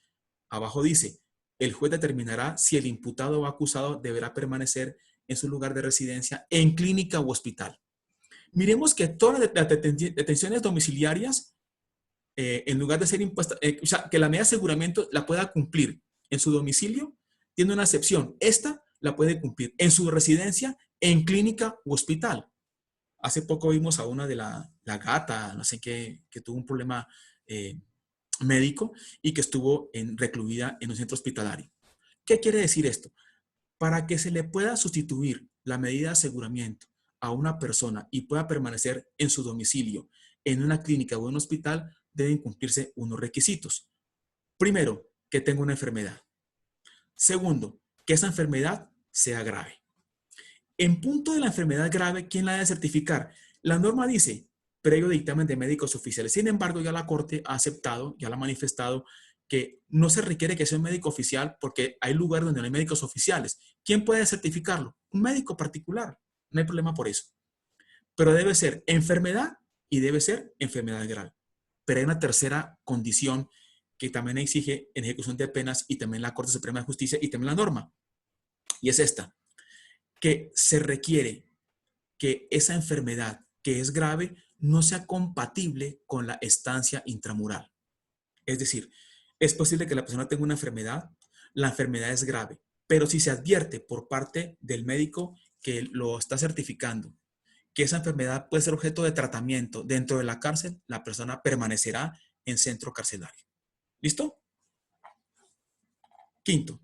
Abajo dice, el juez determinará si el imputado o acusado deberá permanecer en su lugar de residencia en clínica u hospital. Miremos que todas las detenciones domiciliarias, en lugar de ser impuestas, o sea, que la medida de aseguramiento la pueda cumplir en su domicilio, tiene una excepción. Esta la puede cumplir en su residencia, en clínica u hospital. Hace poco vimos a una de la gata, no sé qué, que tuvo un problema médico y que estuvo recluida en un centro hospitalario. ¿Qué quiere decir esto? Para que se le pueda sustituir la medida de aseguramiento a una persona y pueda permanecer en su domicilio, en una clínica o en un hospital, deben cumplirse unos requisitos. Primero, que tenga una enfermedad. Segundo, que esa enfermedad sea grave. En punto de la enfermedad grave, ¿quién la debe certificar? La norma dice, previo dictamen de médicos oficiales. Sin embargo, ya la Corte ha aceptado, ya la ha manifestado, que no se requiere que sea un médico oficial porque hay lugares donde no hay médicos oficiales. ¿Quién puede certificarlo? Un médico particular. No hay problema por eso. Pero debe ser enfermedad y debe ser enfermedad grave. Pero hay una tercera condición que también exige en ejecución de penas y también la Corte Suprema de Justicia y también la norma. Y es esta, que se requiere que esa enfermedad que es grave no sea compatible con la estancia intramural. Es decir, es posible que la persona tenga una enfermedad, la enfermedad es grave, pero si se advierte por parte del médico que lo está certificando que esa enfermedad puede ser objeto de tratamiento dentro de la cárcel, la persona permanecerá en centro carcelario. ¿Listo? Quinto,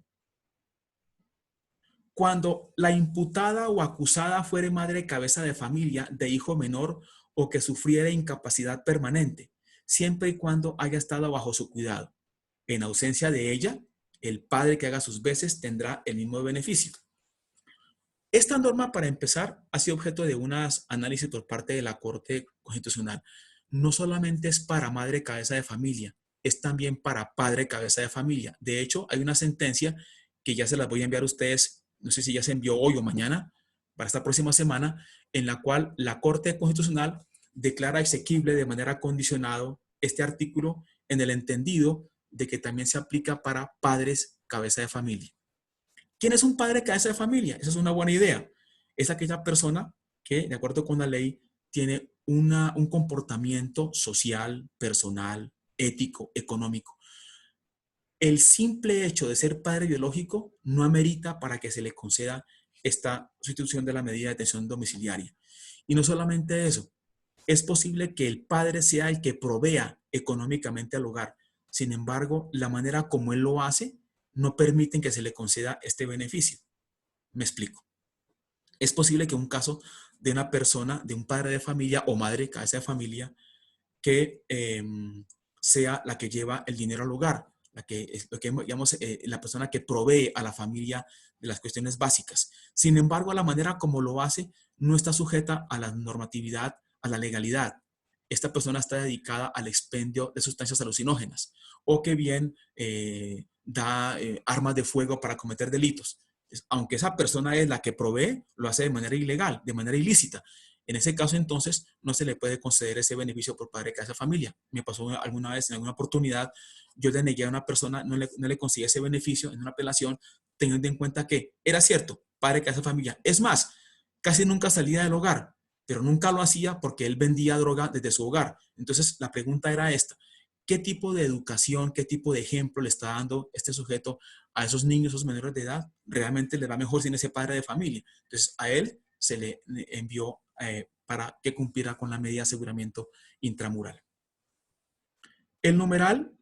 cuando la imputada o acusada fuere madre cabeza de familia de hijo menor o que sufriere incapacidad permanente, siempre y cuando haya estado bajo su cuidado. En ausencia de ella, el padre que haga sus veces tendrá el mismo beneficio. Esta norma, para empezar, ha sido objeto de unas análisis por parte de la Corte Constitucional. No solamente es para madre cabeza de familia, es también para padre cabeza de familia. De hecho, hay una sentencia que ya se las voy a enviar a ustedes, no sé si ya se envió hoy o mañana, para esta próxima semana, en la cual la Corte Constitucional declara exequible de manera condicionada este artículo en el entendido de que también se aplica para padres cabeza de familia. ¿Quién es un padre cabeza de familia? Esa es una buena idea. Es aquella persona que, de acuerdo con la ley, tiene un comportamiento social, personal, ético, económico. El simple hecho de ser padre biológico no amerita para que se le conceda esta sustitución de la medida de detención domiciliaria. Y no solamente eso, es posible que el padre sea el que provea económicamente al hogar. Sin embargo, la manera como él lo hace no permiten que se le conceda este beneficio. Me explico. Es posible que un caso de una persona, de un padre de familia o madre cabeza de familia, que sea la que lleva el dinero al hogar, la persona que provee a la familia de las cuestiones básicas. Sin embargo, la manera como lo hace no está sujeta a la normatividad, a la legalidad. Esta persona está dedicada al expendio de sustancias alucinógenas o que bien da armas de fuego para cometer delitos. Aunque esa persona es la que provee, lo hace de manera ilegal, de manera ilícita. En ese caso, entonces, no se le puede conceder ese beneficio por padre cabeza de familia. Me pasó alguna vez, en alguna oportunidad, yo le negué a una persona, no le conseguí ese beneficio en una apelación, teniendo en cuenta que era cierto, padre cabeza de familia. Es más, casi nunca salía del hogar, pero nunca lo hacía porque él vendía droga desde su hogar. Entonces, la pregunta era esta: ¿qué tipo de educación, qué tipo de ejemplo le está dando este sujeto a esos niños, esos menores de edad? Realmente le va mejor sin ese padre de familia. Entonces, a él se le envió para que cumpliera con la medida de aseguramiento intramural. El numeral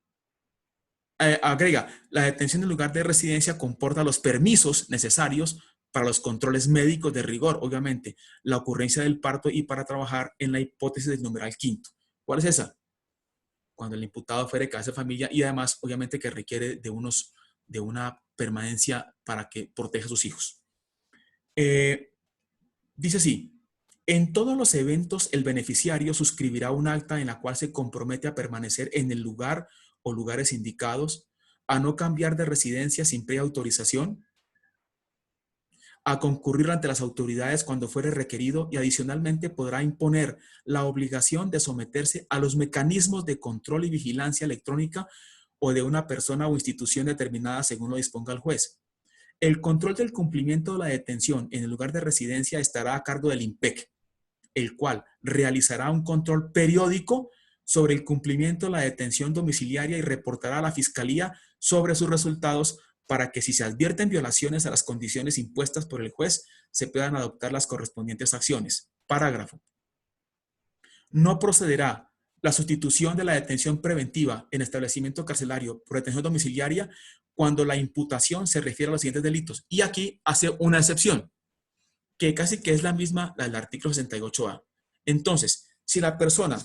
agrega: la detención en lugar de residencia comporta los permisos necesarios para los controles médicos de rigor, obviamente, la ocurrencia del parto y para trabajar en la hipótesis del numeral quinto. ¿Cuál es esa? Cuando el imputado fuere cabeza de familia y además, obviamente, que requiere de una permanencia para que proteja a sus hijos. Dice así: en todos los eventos, el beneficiario suscribirá un acta en la cual se compromete a permanecer en el lugar o lugares indicados, a no cambiar de residencia sin previa autorización, a concurrir ante las autoridades cuando fuere requerido y adicionalmente podrá imponer la obligación de someterse a los mecanismos de control y vigilancia electrónica o de una persona o institución determinada según lo disponga el juez. El control del cumplimiento de la detención en el lugar de residencia estará a cargo del IMPEC, el cual realizará un control periódico sobre el cumplimiento de la detención domiciliaria y reportará a la Fiscalía sobre sus resultados para que, si se advierten violaciones a las condiciones impuestas por el juez, se puedan adoptar las correspondientes acciones. Parágrafo. No procederá la sustitución de la detención preventiva en establecimiento carcelario por detención domiciliaria cuando la imputación se refiere a los siguientes delitos. Y aquí hace una excepción, que casi que es la misma la del artículo 68A. Entonces, si la persona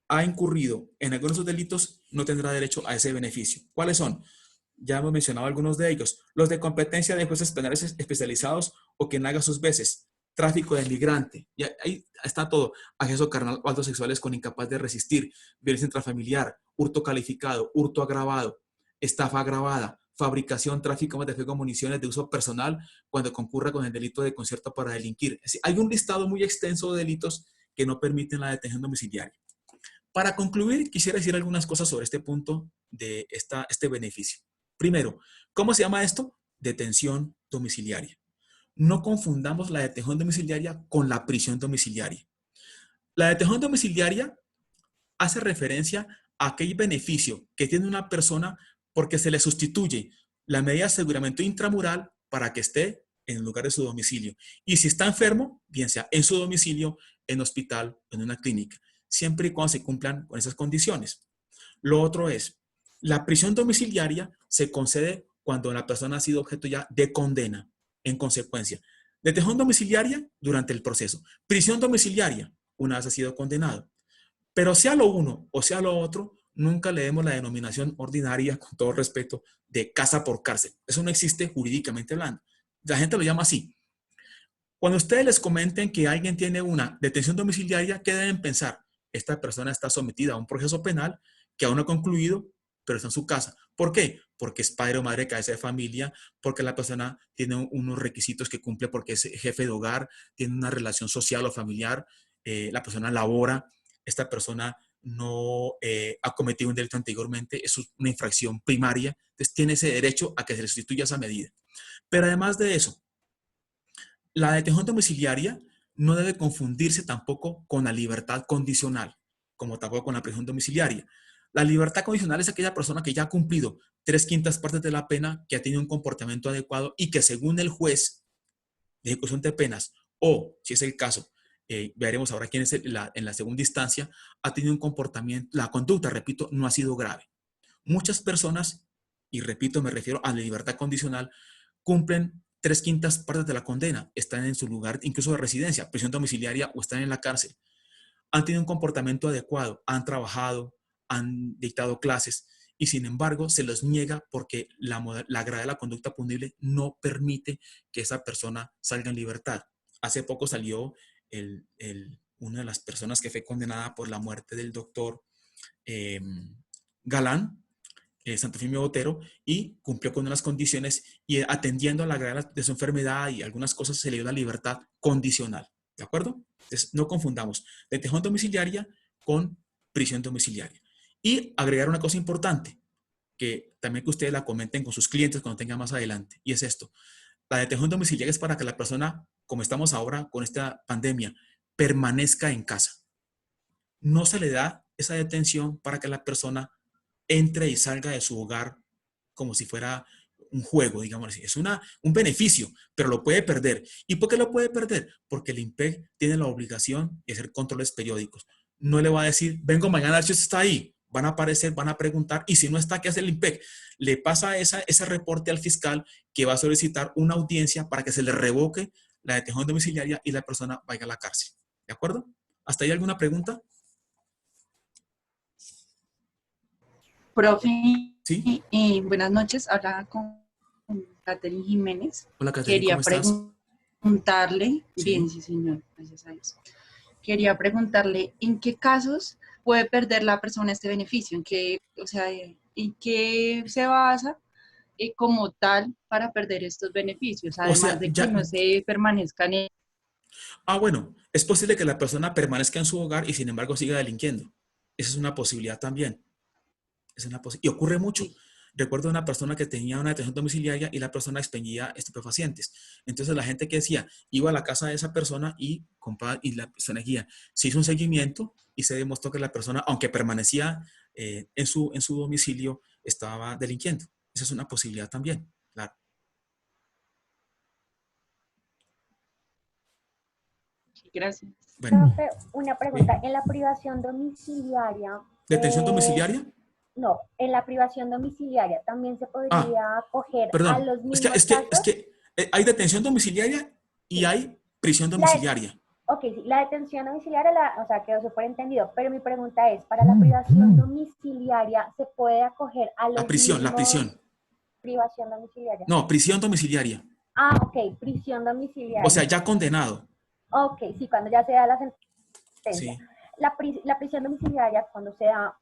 ha incurrido en algunos de esos delitos, no tendrá derecho a ese beneficio. ¿Cuáles son? Ya hemos mencionado algunos de ellos. Los de competencia de jueces penales especializados o quien haga sus veces. Tráfico de migrante. Y ahí está todo. Acceso carnal o actos sexuales con incapaz de resistir. Violencia intrafamiliar. Hurto calificado. Hurto agravado. Estafa agravada. Fabricación, tráfico de fuego, municiones de uso personal cuando concurra con el delito de concierto para delinquir. Es decir, hay un listado muy extenso de delitos que no permiten la detención domiciliaria. Para concluir, quisiera decir algunas cosas sobre este punto de este beneficio. Primero, ¿cómo se llama esto? Detención domiciliaria. No confundamos la detención domiciliaria con la prisión domiciliaria. La detención domiciliaria hace referencia a aquel beneficio que tiene una persona porque se le sustituye la medida de aseguramiento intramural para que esté en el lugar de su domicilio. Y si está enfermo, bien sea en su domicilio, en hospital o en una clínica, siempre y cuando se cumplan con esas condiciones. Lo otro es, La prisión domiciliaria se concede cuando la persona ha sido objeto ya de condena, en consecuencia. Detención domiciliaria durante el proceso. Prisión domiciliaria una vez ha sido condenado. Pero sea lo uno o sea lo otro, nunca le demos la denominación ordinaria, con todo respeto, de casa por cárcel. Eso no existe jurídicamente hablando. La gente lo llama así. Cuando ustedes les comenten que alguien tiene una detención domiciliaria, ¿qué deben pensar? Esta persona está sometida a un proceso penal que aún no ha concluido, pero está en su casa. ¿Por qué? Porque es padre o madre cabeza de familia, porque la persona tiene unos requisitos que cumple porque es jefe de hogar, tiene una relación social o familiar, la persona labora, esta persona no ha cometido un delito anteriormente, es una infracción primaria, entonces tiene ese derecho a que se le sustituya esa medida. Pero además de eso, la detención domiciliaria no debe confundirse tampoco con la libertad condicional, como tampoco con la prisión domiciliaria. La libertad condicional es aquella persona que ya ha cumplido 3/5 partes de la pena, que ha tenido un comportamiento adecuado y que según el juez de ejecución de penas, o si es el caso, veremos ahora quién es en la segunda instancia, ha tenido un comportamiento, la conducta, repito, no ha sido grave. Muchas personas, y repito, me refiero a la libertad condicional, cumplen 3/5 partes de la condena, están en su lugar incluso de residencia, prisión domiciliaria o están en la cárcel. Han tenido un comportamiento adecuado, han trabajado, han dictado clases y sin embargo se los niega porque la gravedad de la conducta punible no permite que esa persona salga en libertad. Hace poco salió una de las personas que fue condenada por la muerte del doctor Galán, Santofimio Botero, y cumplió con unas condiciones y atendiendo a la gravedad de su enfermedad y algunas cosas se le dio la libertad condicional. ¿De acuerdo? Entonces, no confundamos detención domiciliaria con prisión domiciliaria. Y agregar una cosa importante, que también que ustedes la comenten con sus clientes cuando tengan más adelante, y es esto. La detención domiciliaria es para que la persona, como estamos ahora con esta pandemia, permanezca en casa. No se le da esa detención para que la persona entre y salga de su hogar como si fuera un juego, digamos así. Es un beneficio, pero lo puede perder. ¿Y por qué lo puede perder? Porque el IMPEC tiene la obligación de hacer controles periódicos. No le va a decir, vengo mañana, si está ahí. Van a aparecer, van a preguntar, y si no está, ¿qué hace el IMPEC? Le pasa ese reporte al fiscal que va a solicitar una audiencia para que se le revoque la detención domiciliaria y la persona vaya a la cárcel. ¿De acuerdo? ¿Hasta ahí alguna pregunta? Profe, ¿Sí? buenas noches. Habla con Catherine Jiménez. Hola, Catherine, Quería ¿cómo estás? preguntarle, Sí. bien, sí señor, gracias a Dios. Quería preguntarle, ¿en qué casos puede perder la persona este beneficio? ¿En qué se basa como tal para perder estos beneficios? O Además sea, de que ya, no se permanezca en el... bueno, es posible que la persona permanezca en su hogar y sin embargo siga delinquiendo. Esa es una posibilidad también. Y ocurre mucho. Recuerdo una persona que tenía una detención domiciliaria y la persona expendía estupefacientes. Entonces la gente que decía, iba a la casa de esa persona y compraba, y la persona guía. Se hizo un seguimiento y se demostró que la persona, aunque permanecía en su domicilio, estaba delinquiendo. Esa es una posibilidad también, claro. Gracias. Bueno, Profe, una pregunta. En la privación domiciliaria, ¿detención domiciliaria? no, en la privación domiciliaria también se Ah, podría acoger a perdón. los Es que, mismos es que, es casos. que hay detención domiciliaria y Sí. hay prisión La, domiciliaria. ok, sí, la detención domiciliaria, o sea, quedó súper entendido, pero mi pregunta es, ¿para la privación domiciliaria se puede acoger a La los prisión, la mismos prisión. privación domiciliaria? No, prisión domiciliaria. Ah, ok, prisión O domiciliaria. sea, ya condenado. Ok, sí, cuando ya se da la sentencia. Sí. La prisión domiciliaria, cuando se da,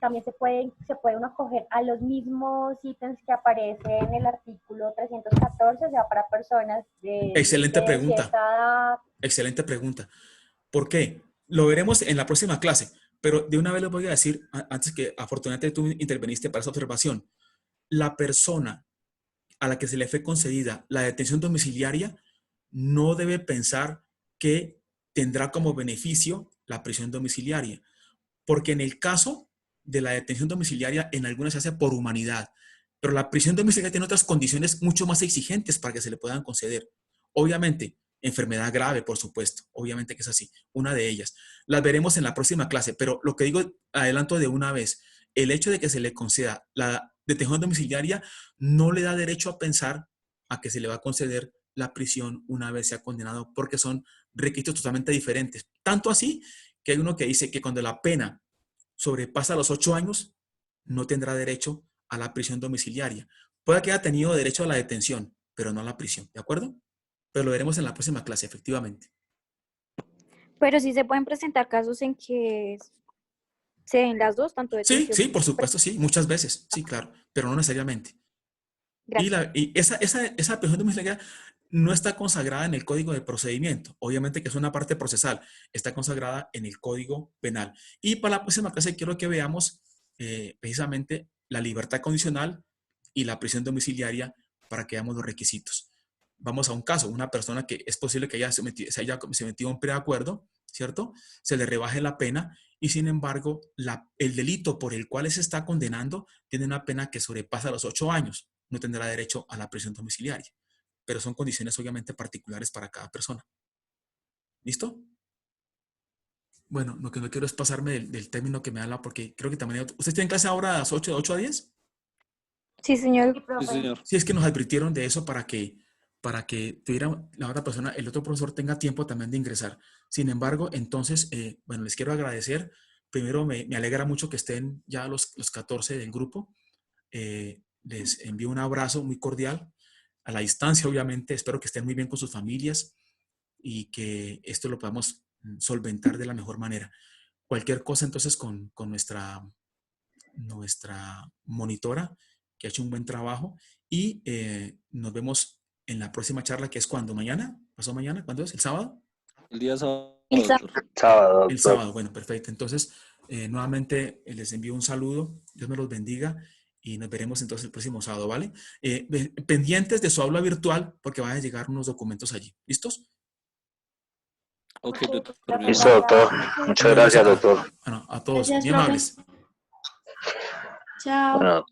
también se puede uno acoger a los mismos ítems que aparecen en el artículo 314, o sea, para personas Excelente de pregunta. cierta edad. Excelente pregunta. ¿Por qué? Lo veremos en la próxima clase, pero de una vez les voy a decir, antes que afortunadamente tú interveniste para esa observación, la persona a la que se le fue concedida la detención domiciliaria no debe pensar que tendrá como beneficio la prisión domiciliaria, porque en el caso de la detención domiciliaria, en algunas se hace por humanidad, pero la prisión domiciliaria tiene otras condiciones mucho más exigentes para que se le puedan conceder. Obviamente, enfermedad grave, por supuesto, obviamente que es así, una de ellas. Las veremos en la próxima clase, pero lo que digo, adelanto de una vez, el hecho de que se le conceda la detención domiciliaria no le da derecho a pensar a que se le va a conceder la prisión una vez sea condenado, porque son requisitos totalmente diferentes. Tanto así que hay uno que dice que cuando la pena sobrepasa los 8 años, no tendrá derecho a la prisión domiciliaria. Puede que haya tenido derecho a la detención, pero no a la prisión, ¿de acuerdo? Pero lo veremos en la próxima clase, efectivamente. Pero sí se pueden presentar casos en que se den las dos, tanto Sí, detención. sí, por supuesto, sí, muchas veces, sí, claro, pero no necesariamente. Y, Gracias. esa prisión domiciliaria no está consagrada en el Código de Procedimiento. Obviamente que es una parte procesal, está consagrada en el Código Penal. Y para la próxima clase quiero que veamos precisamente la libertad condicional y la prisión domiciliaria para que veamos los requisitos. Vamos a un caso, una persona que es posible que se haya sometido a un preacuerdo, ¿cierto? Se le rebaje la pena y sin embargo el delito por el cual se está condenando tiene una pena que sobrepasa los 8 años. No tendrá derecho a la prisión domiciliaria, pero son condiciones obviamente particulares para cada persona. ¿Listo? Bueno, lo que no quiero es pasarme del término que me habla porque creo que también ¿ustedes tienen clase ahora a las 8, de 8 a 10? Sí, señor. Sí, profe. Sí, señor. Sí, es que nos advirtieron de eso para que tuviera la otra persona, el otro profesor tenga tiempo también de ingresar. Sin embargo, entonces, bueno, les quiero agradecer. Primero, me alegra mucho que estén ya los 14 del grupo. Les envío un abrazo muy cordial a la distancia, obviamente. Espero que estén muy bien con sus familias y que esto lo podamos solventar de la mejor manera. Cualquier cosa, entonces, con nuestra monitora, que ha hecho un buen trabajo, y nos vemos en la próxima charla, que es cuando, mañana, pasó mañana, ¿cuándo es? ¿El sábado? El día sábado, El doctor. Sábado, El doctor. sábado, bueno, perfecto. Entonces, nuevamente les envío un saludo, Dios me los bendiga y nos veremos entonces el próximo sábado, ¿vale? Pendientes de su aula virtual porque van a llegar unos documentos allí. ¿Listos? Ok, Ok, doctor. profe, Bien. Listo, doctor. Muchas gracias, doctor. Bueno, a todos, Gracias, muy profe. amables. Chao. Bueno,